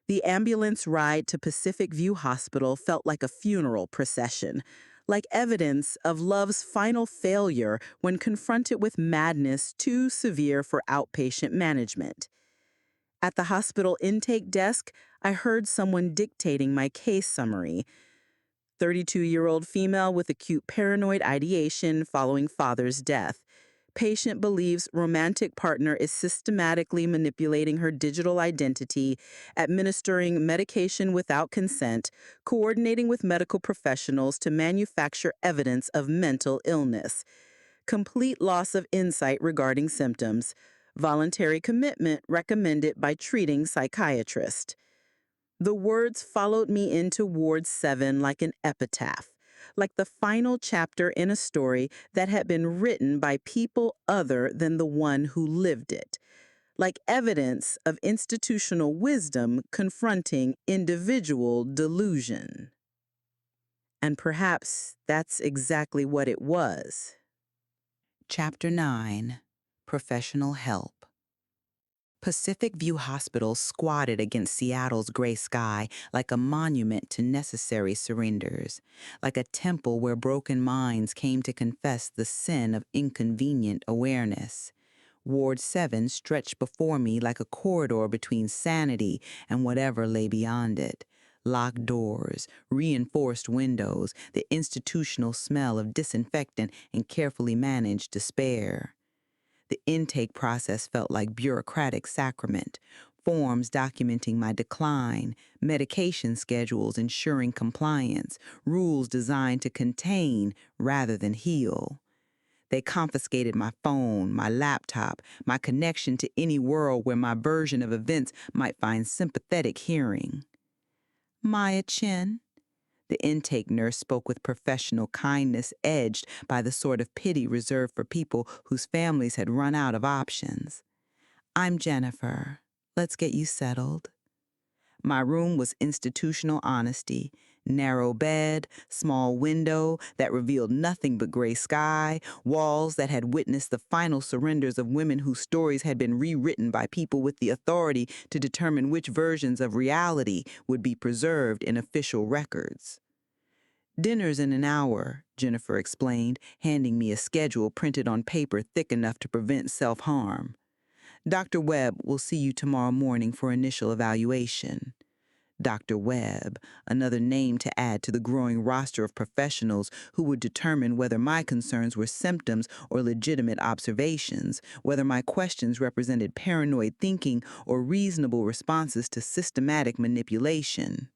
The ambulance ride to Pacific View Hospital felt like a funeral procession, like evidence of love's final failure when confronted with madness too severe for outpatient management. At the hospital intake desk, I heard someone dictating my case summary. 32-year-old female with acute paranoid ideation following father's death. Patient believes romantic partner is systematically manipulating her digital identity, administering medication without consent, coordinating with medical professionals to manufacture evidence of mental illness. Complete loss of insight regarding symptoms. Voluntary commitment recommended by treating psychiatrist. The words followed me into Ward 7 like an epitaph, like the final chapter in a story that had been written by people other than the one who lived it, like evidence of institutional wisdom confronting individual delusion. And perhaps that's exactly what it was. Chapter 9: Professional Help. Pacific View Hospital squatted against Seattle's gray sky like a monument to necessary surrenders, like a temple where broken minds came to confess the sin of inconvenient awareness. Ward 7 stretched before me like a corridor between sanity and whatever lay beyond it. Locked doors, reinforced windows, the institutional smell of disinfectant and carefully managed despair. The intake process felt like bureaucratic sacrament, forms documenting my decline, medication schedules ensuring compliance, rules designed to contain rather than heal. They confiscated my phone, my laptop, my connection to any world where my version of events might find sympathetic hearing. Maya Chin. The intake nurse spoke with professional kindness edged by the sort of pity reserved for people whose families had run out of options. I'm Jennifer. Let's get you settled. My room was institutional honesty. Narrow bed, small window that revealed nothing but gray sky, walls that had witnessed the final surrenders of women whose stories had been rewritten by people with the authority to determine which versions of reality would be preserved in official records. Dinner's in an hour, Jennifer explained, handing me a schedule printed on paper thick enough to prevent self-harm. Dr. Webb will see you tomorrow morning for initial evaluation. Dr. Webb, another name to add to the growing roster of professionals who would determine whether my concerns were symptoms or legitimate observations, whether my questions represented paranoid thinking or reasonable responses to systematic manipulation.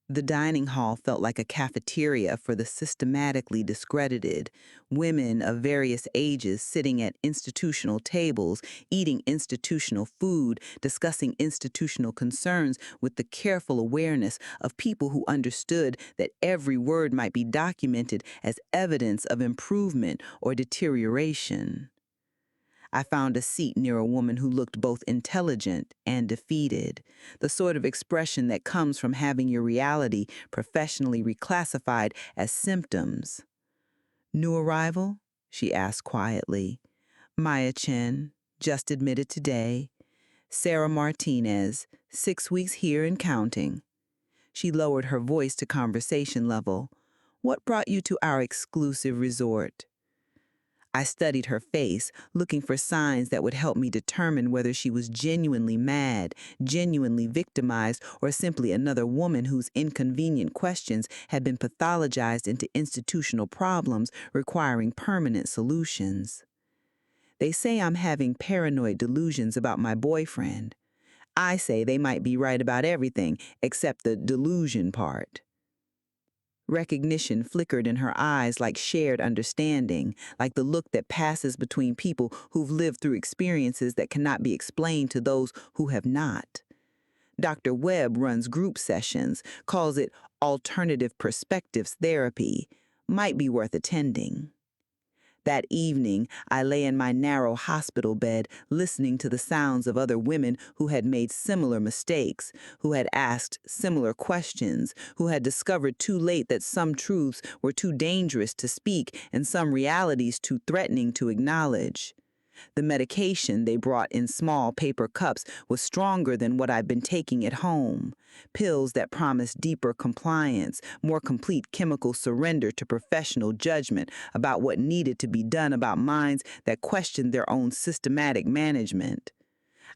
The dining hall felt like a cafeteria for the systematically discredited, women of various ages sitting at institutional tables, eating institutional food, discussing institutional concerns with the careful awareness of people who understood that every word might be documented as evidence of improvement or deterioration. I found a seat near a woman who looked both intelligent and defeated, the sort of expression that comes from having your reality professionally reclassified as symptoms. New arrival? She asked quietly. Maya Chen, just admitted today. Sarah Martinez, 6 weeks here and counting. She lowered her voice to conversation level. What brought you to our exclusive resort? I studied her face, looking for signs that would help me determine whether she was genuinely mad, genuinely victimized, or simply another woman whose inconvenient questions had been pathologized into institutional problems requiring permanent solutions. They say I'm having paranoid delusions about my boyfriend. I say they might be right about everything except the delusion part. Recognition flickered in her eyes like shared understanding, like the look that passes between people who've lived through experiences that cannot be explained to those who have not. Dr. Webb runs group sessions, calls it alternative perspectives therapy. Might be worth attending. That evening, I lay in my narrow hospital bed listening to the sounds of other women who had made similar mistakes, who had asked similar questions, who had discovered too late that some truths were too dangerous to speak and some realities too threatening to acknowledge. The medication they brought in small paper cups was stronger than what I'd been taking at home. Pills that promised deeper compliance, more complete chemical surrender to professional judgment about what needed to be done about minds that questioned their own systematic management.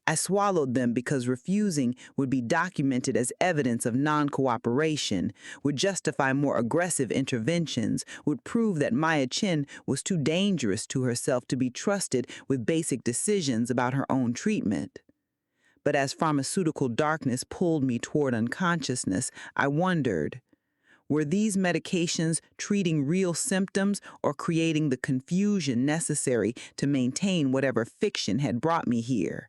I swallowed them because refusing would be documented as evidence of non-cooperation, would justify more aggressive interventions, would prove that Maya Chen was too dangerous to herself to be trusted with basic decisions about her own treatment. But as pharmaceutical darkness pulled me toward unconsciousness, I wondered, were these medications treating real symptoms or creating the confusion necessary to maintain whatever fiction had brought me here?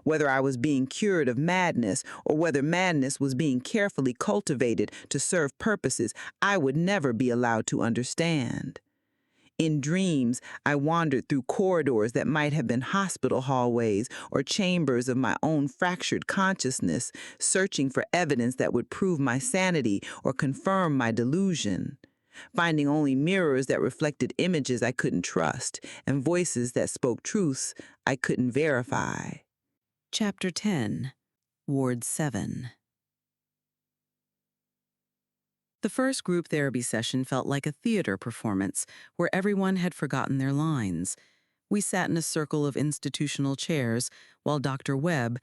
Whether I was being cured of madness or whether madness was being carefully cultivated to serve purposes I would never be allowed to understand. In dreams, I wandered through corridors that might have been hospital hallways or chambers of my own fractured consciousness, searching for evidence that would prove my sanity or confirm my delusion, finding only mirrors that reflected images I couldn't trust and voices that spoke truths I couldn't verify. Chapter 10, Ward 7. The first group therapy session felt like a theater performance where everyone had forgotten their lines. We sat in a circle of institutional chairs while Dr. Webb,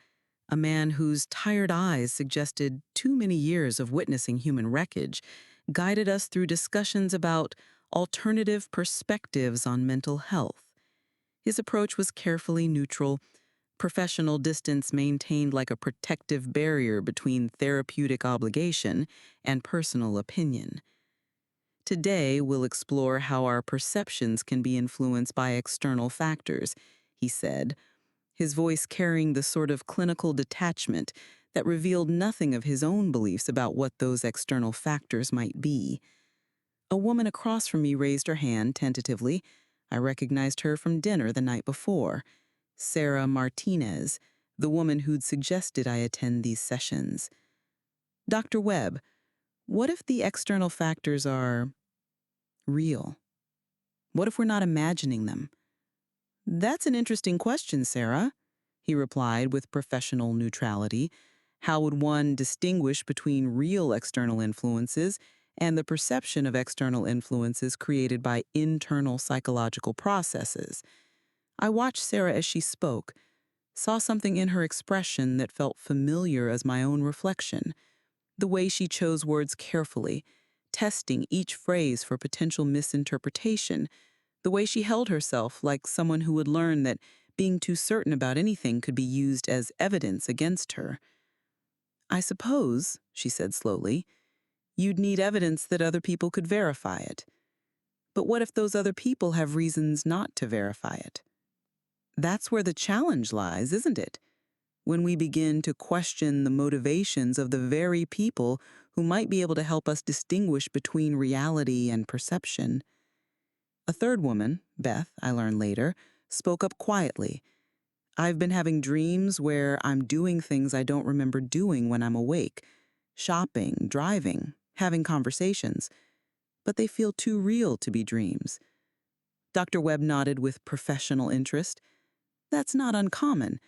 a man whose tired eyes suggested too many years of witnessing human wreckage, guided us through discussions about alternative perspectives on mental health. His approach was carefully neutral, professional distance maintained like a protective barrier between therapeutic obligation and personal opinion. Today, we'll explore how our perceptions can be influenced by external factors, he said, his voice carrying the sort of clinical detachment that revealed nothing of his own beliefs about what those external factors might be. A woman across from me raised her hand tentatively. I recognized her from dinner the night before. Sarah Martinez, the woman who'd suggested I attend these sessions. Dr. Webb, what if the external factors are real? What if we're not imagining them? That's an interesting question, Sarah, he replied with professional neutrality. How would one distinguish between real external influences and the perception of external influences created by internal psychological processes? I watched Sarah as she spoke, saw something in her expression that felt familiar as my own reflection. The way she chose words carefully, testing each phrase for potential misinterpretation. The way she held herself like someone who would learn that being too certain about anything could be used as evidence against her. "I suppose," she said slowly, "you'd need evidence that other people could verify it. But what if those other people have reasons not to verify it? That's where the challenge lies, isn't it? When we begin to question the motivations of the very people who might be able to help us distinguish between reality and perception." A third woman, Beth, I learned later, spoke up quietly. "I've been having dreams where I'm doing things I don't remember doing when I'm awake. Shopping, driving, having conversations. But they feel too real to be dreams." Dr. Webb nodded with professional interest. "That's not uncommon.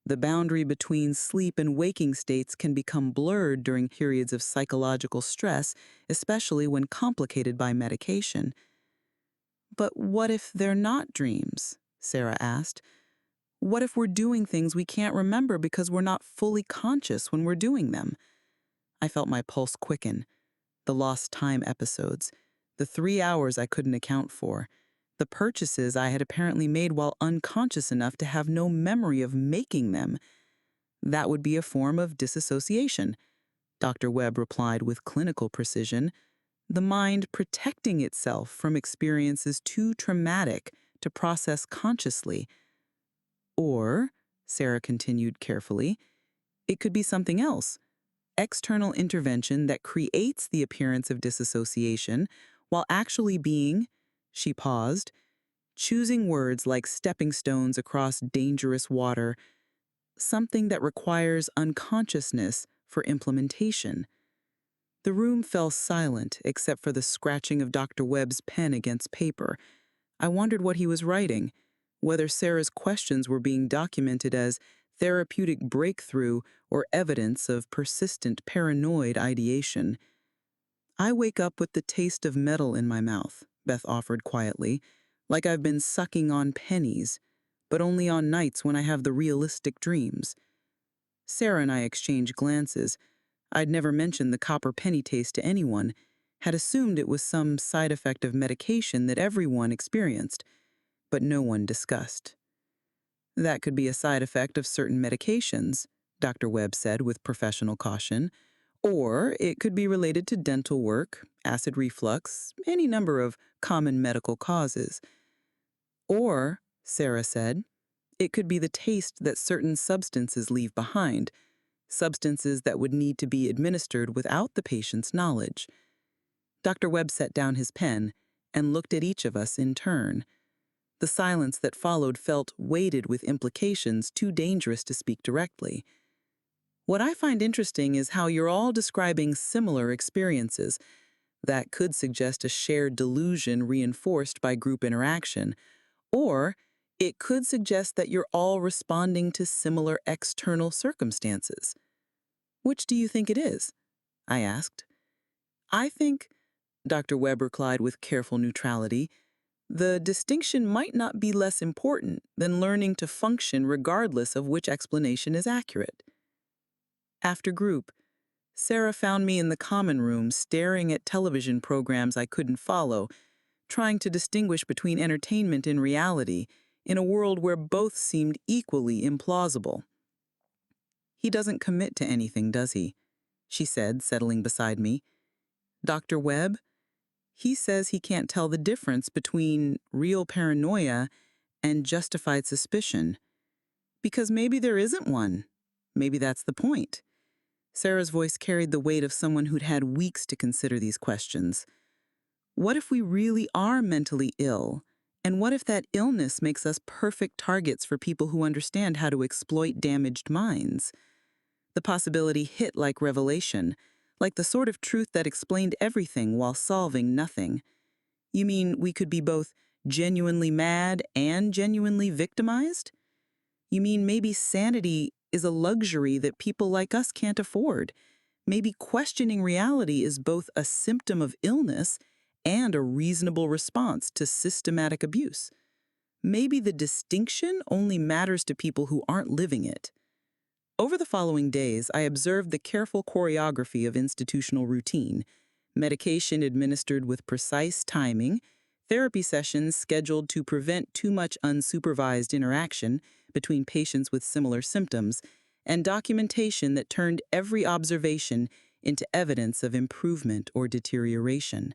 The boundary between sleep and waking states can become blurred during periods of psychological stress, especially when complicated by medication." "But what if they're not dreams?" Sarah asked. "What if we're doing things we can't remember because we're not fully conscious when we're doing them?" I felt my pulse quicken. The lost time episodes, the 3 hours I couldn't account for, the purchases I had apparently made while unconscious enough to have no memory of making them. That would be a form of disassociation, Dr. Webb replied with clinical precision. The mind protecting itself from experiences too traumatic to process consciously. Or, Sarah continued carefully, it could be something else. External intervention that creates the appearance of disassociation while actually being, she paused, choosing words like stepping stones across dangerous water, something that requires unconsciousness for implementation. The room fell silent except for the scratching of Dr. Webb's pen against paper. I wondered what he was writing, whether Sarah's questions were being documented as therapeutic breakthrough or evidence of persistent paranoid ideation. "I wake up with the taste of metal in my mouth," Beth offered quietly, "like I've been sucking on pennies, but only on nights when I have the realistic dreams." Sarah and I exchanged glances. I'd never mentioned the copper penny taste to anyone, had assumed it was some side effect of medication that everyone experienced, but no one discussed. "That could be a side effect of certain medications," Dr. Webb said with professional caution, "or it could be related to dental work, acid reflux, any number of common medical causes. Or," Sarah said, "it could be the taste that certain substances leave behind, substances that would need to be administered without the patient's knowledge." Dr. Webb set down his pen and looked at each of us in turn. The silence that followed felt weighted with implications too dangerous to speak directly. "What I find interesting is how you're all describing similar experiences. That could suggest a shared delusion reinforced by group interaction. Or it could suggest that you're all responding to similar external circumstances. Which do you think it is?" I asked. "I think," Dr. Webb replied with careful neutrality, "the distinction might not be less important than learning to function regardless of which explanation is accurate." After group, Sarah found me in the common room staring at television programs I couldn't follow, trying to distinguish between entertainment and reality in a world where both seemed equally implausible. "He doesn't commit to anything, does he?" she said, settling beside me. "Dr. Webb? He says he can't tell the difference between real paranoia and justified suspicion. Because maybe there isn't one. Maybe that's the point." Sarah's voice carried the weight of someone who'd had weeks to consider these questions. What if we really are mentally ill? And what if that illness makes us perfect targets for people who understand how to exploit damaged minds? The possibility hit like revelation, like the sort of truth that explained everything while solving nothing. "You mean we could be both genuinely mad and genuinely victimized? You mean maybe sanity is a luxury that people like us can't afford? Maybe questioning reality is both a symptom of illness and a reasonable response to systematic abuse? Maybe the distinction only matters to people who aren't living it." Over the following days, I observed the careful choreography of institutional routine, medication administered with precise timing, therapy sessions scheduled to prevent too much unsupervised interaction between patients with similar symptoms, and documentation that turned every observation into evidence of improvement or deterioration.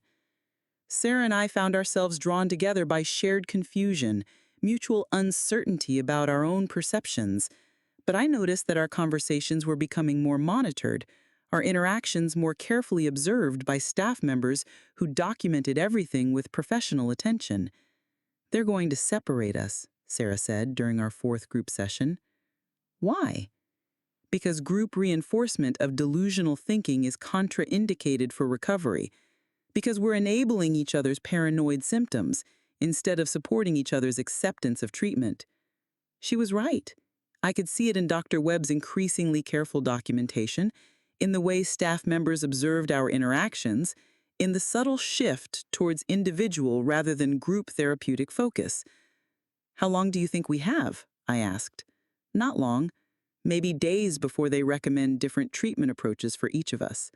Sarah and I found ourselves drawn together by shared confusion, mutual uncertainty about our own perceptions, but I noticed that our conversations were becoming more monitored, our interactions more carefully observed by staff members who documented everything with professional attention. "They're going to separate us," Sarah said during our fourth group session. "Why?" "Because group reinforcement of delusional thinking is contraindicated for recovery. Because we're enabling each other's paranoid symptoms instead of supporting each other's acceptance of treatment." She was right. I could see it in Dr. Webb's increasingly careful documentation, in the way staff members observed our interactions, in the subtle shift towards individual rather than group therapeutic focus. "How long do you think we have?" I asked. "Not long. Maybe days before they recommend different treatment approaches for each of us."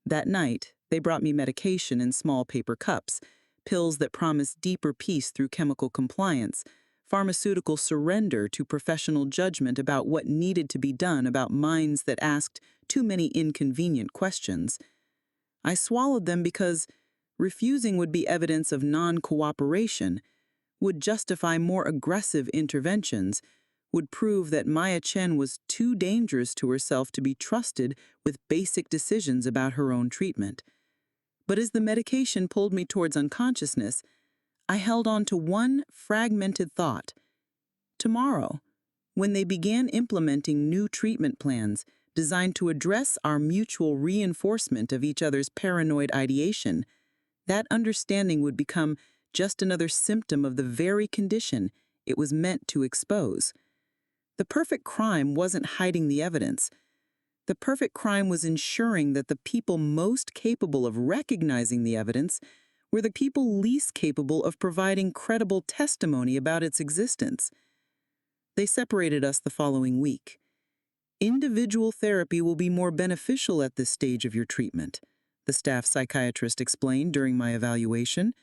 That night, they brought me medication in small paper cups, pills that promised deeper peace through chemical compliance, pharmaceutical surrender to professional judgment about what needed to be done about minds that asked too many inconvenient questions. I swallowed them because refusing would be evidence of non-cooperation, would justify more aggressive interventions, would prove that Maya Chen was too dangerous to herself to be trusted with basic decisions about her own treatment. But as the medication pulled me towards unconsciousness, I held on to one fragmented thought. Tomorrow, when they began implementing new treatment plans designed to address our mutual reinforcement of each other's paranoid ideation, that understanding would become just another symptom of the very condition it was meant to expose. The perfect crime wasn't hiding the evidence. The perfect crime was ensuring that the people most capable of recognizing the evidence were the people least capable of providing credible testimony about its existence. They separated us the following week. "Individual therapy will be more beneficial at this stage of your treatment," the staff psychiatrist explained during my evaluation.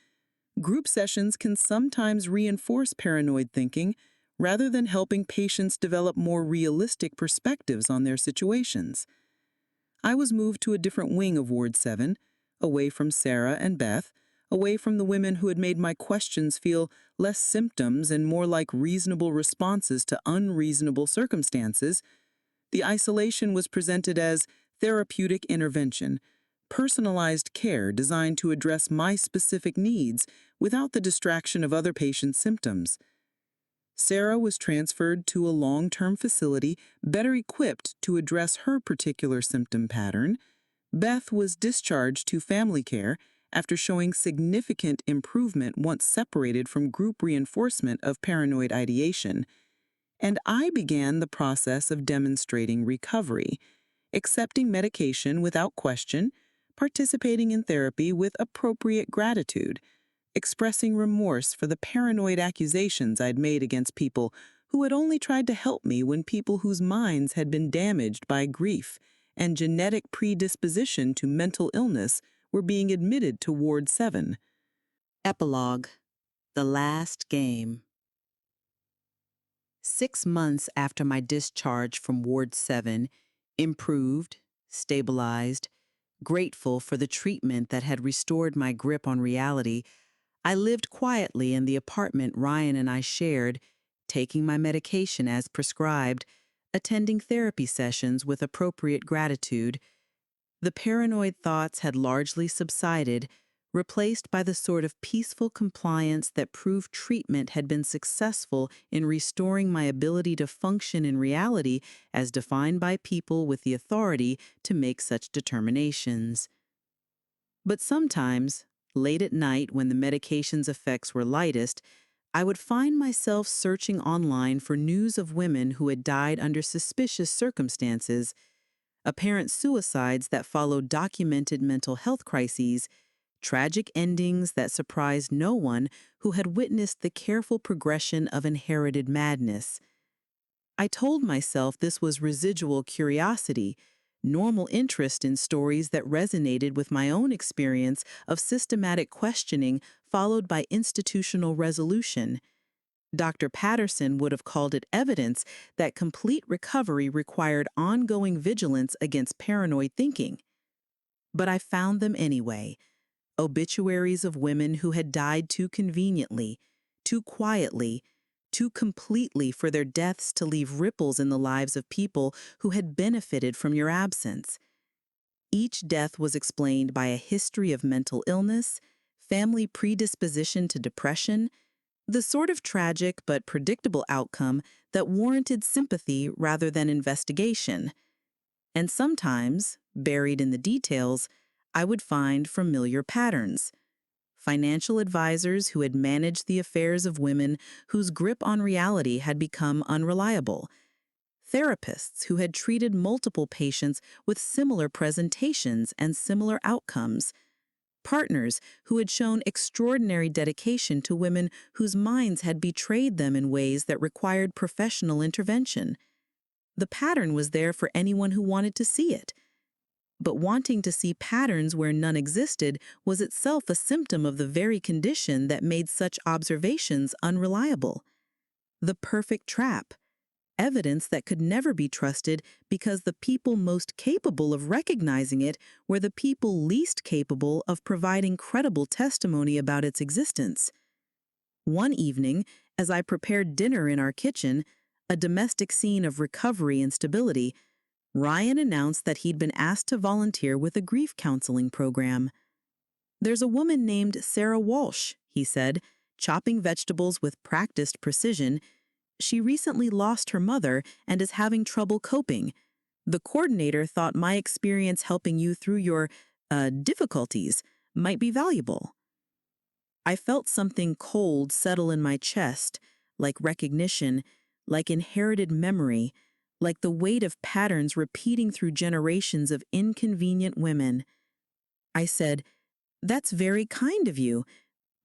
"Group sessions can sometimes reinforce paranoid thinking rather than helping patients develop more realistic perspectives on their situations." I was moved to a different wing of Ward 7, away from Sarah and Beth, away from the women who had made my questions feel less symptoms and more like reasonable responses to unreasonable circumstances. The isolation was presented as therapeutic intervention, personalized care designed to address my specific needs without the distraction of other patients' symptoms. Sarah was transferred to a long-term facility better equipped to address her particular symptom pattern. Beth was discharged to family care after showing significant improvement once separated from group reinforcement of paranoid ideation. And I began the process of demonstrating recovery, accepting medication without question, participating in therapy with appropriate gratitude, expressing remorse for the paranoid accusations I'd made against people who had only tried to help me when people whose minds had been damaged by grief and genetic predisposition to mental illness were being admitted to Ward 7. Epilogue: The Last Game. 6 months after my discharge from Ward 7, improved, stabilized, grateful for the treatment that had restored my grip on reality, I lived quietly in the apartment Ryan and I shared, taking my medication as prescribed, attending therapy sessions with appropriate gratitude. The paranoid thoughts had largely subsided, replaced by the sort of peaceful compliance that proved treatment had been successful in restoring my ability to function in reality as defined by people with the authority to make such determinations. But sometimes, late at night when the medication's effects were lightest, I would find myself searching online for news of women who had died under suspicious circumstances, apparent suicides that followed documented mental health crises, tragic endings that surprised no one who had witnessed the careful progression of inherited madness. I told myself this was residual curiosity, normal interest in stories that resonated with my own experience of systematic questioning followed by institutional resolution. Dr. Patterson would have called it evidence that complete recovery required ongoing vigilance against paranoid thinking. But I found them anyway. Obituaries of women who had died too conveniently, too quietly, too completely for their deaths to leave ripples in the lives of people who had benefited from your absence. Each death was explained by a history of mental illness, family predisposition to depression, the sort of tragic but predictable outcome that warranted sympathy rather than investigation. And sometimes, buried in the details, I would find familiar patterns. Financial advisors who had managed the affairs of women whose grip on reality had become unreliable. Therapists who had treated multiple patients with similar presentations and similar outcomes. Partners who had shown extraordinary dedication to women whose minds had betrayed them in ways that required professional intervention. The pattern was there for anyone who wanted to see it. But wanting to see patterns where none existed was itself a symptom of the very condition that made such observations unreliable. The perfect trap. Evidence that could never be trusted because the people most capable of recognizing it were the people least capable of providing credible testimony about its existence. One evening, as I prepared dinner in our kitchen, a domestic scene of recovery and stability, Ryan announced that he'd been asked to volunteer with a grief counseling program. "There's a woman named Sarah Walsh," he said, chopping vegetables with practiced precision. "She recently lost her mother and is having trouble coping. The coordinator thought my experience helping you through your difficulties might be valuable." I felt something cold settle in my chest, like recognition, like inherited memory, like the weight of patterns repeating through generations of inconvenient women. I said, "That's very kind of you,"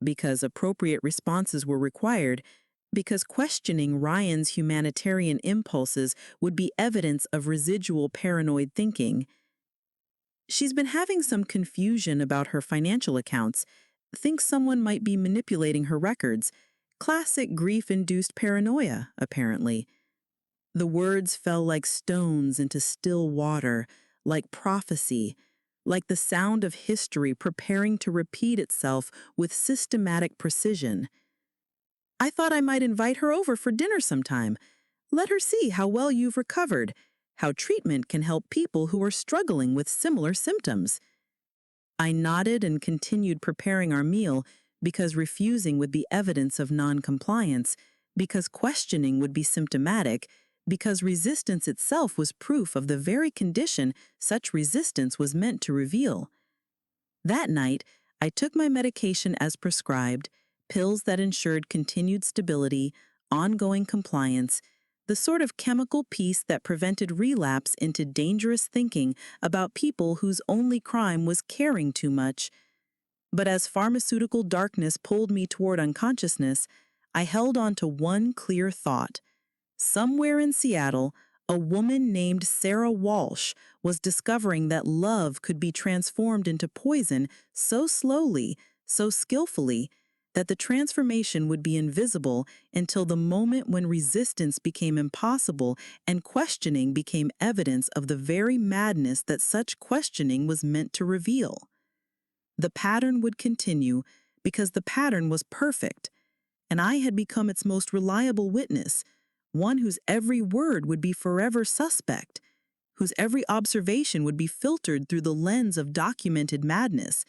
because appropriate responses were required, because questioning Ryan's humanitarian impulses would be evidence of residual paranoid thinking. "She's been having some confusion about her financial accounts, thinks someone might be manipulating her records. Classic grief-induced paranoia, apparently." The words fell like stones into still water, like prophecy, like the sound of history preparing to repeat itself with systematic precision. "I thought I might invite her over for dinner sometime. Let her see how well you've recovered, how treatment can help people who are struggling with similar symptoms." I nodded and continued preparing our meal because refusing would be evidence of noncompliance, because questioning would be symptomatic, because resistance itself was proof of the very condition such resistance was meant to reveal. That night, I took my medication as prescribed, pills that ensured continued stability, ongoing compliance, the sort of chemical peace that prevented relapse into dangerous thinking about people whose only crime was caring too much. But as pharmaceutical darkness pulled me toward unconsciousness, I held on to one clear thought. Somewhere in Seattle, a woman named Sarah Walsh was discovering that love could be transformed into poison so slowly, so skillfully, that the transformation would be invisible until the moment when resistance became impossible and questioning became evidence of the very madness that such questioning was meant to reveal. The pattern would continue because the pattern was perfect, and I had become its most reliable witness, one whose every word would be forever suspect, whose every observation would be filtered through the lens of documented madness,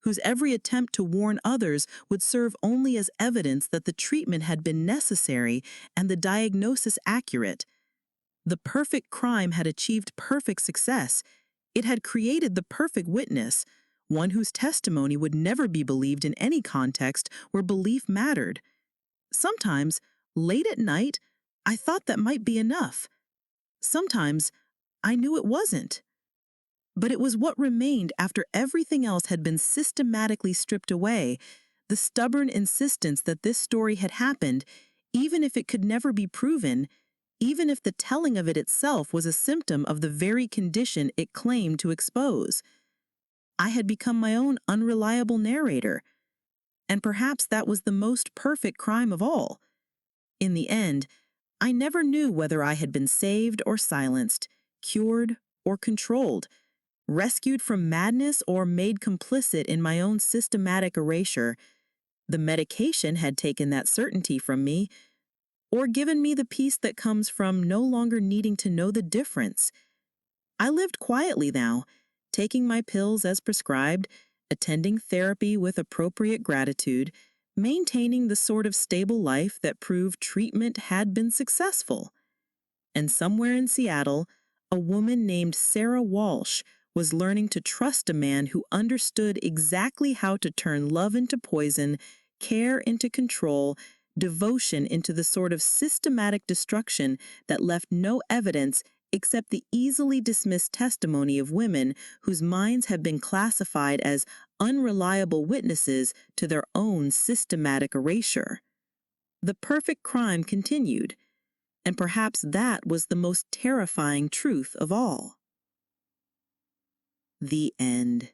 whose every attempt to warn others would serve only as evidence that the treatment had been necessary and the diagnosis accurate. The perfect crime had achieved perfect success. It had created the perfect witness, one whose testimony would never be believed in any context where belief mattered. Sometimes, late at night, I thought that might be enough. Sometimes, I knew it wasn't. But it was what remained after everything else had been systematically stripped away, the stubborn insistence that this story had happened, even if it could never be proven, even if the telling of it itself was a symptom of the very condition it claimed to expose. I had become my own unreliable narrator, and perhaps that was the most perfect crime of all. In the end, I never knew whether I had been saved or silenced, cured or controlled, rescued from madness or made complicit in my own systematic erasure. The medication had taken that certainty from me, or given me the peace that comes from no longer needing to know the difference. I lived quietly now, taking my pills as prescribed, attending therapy with appropriate gratitude, maintaining the sort of stable life that proved treatment had been successful. And somewhere in Seattle, a woman named Sarah Walsh was learning to trust a man who understood exactly how to turn love into poison, care into control, devotion into the sort of systematic destruction that left no evidence except the easily dismissed testimony of women whose minds have been classified as unreliable witnesses to their own systematic erasure. The perfect crime continued, and perhaps that was the most terrifying truth of all. The end.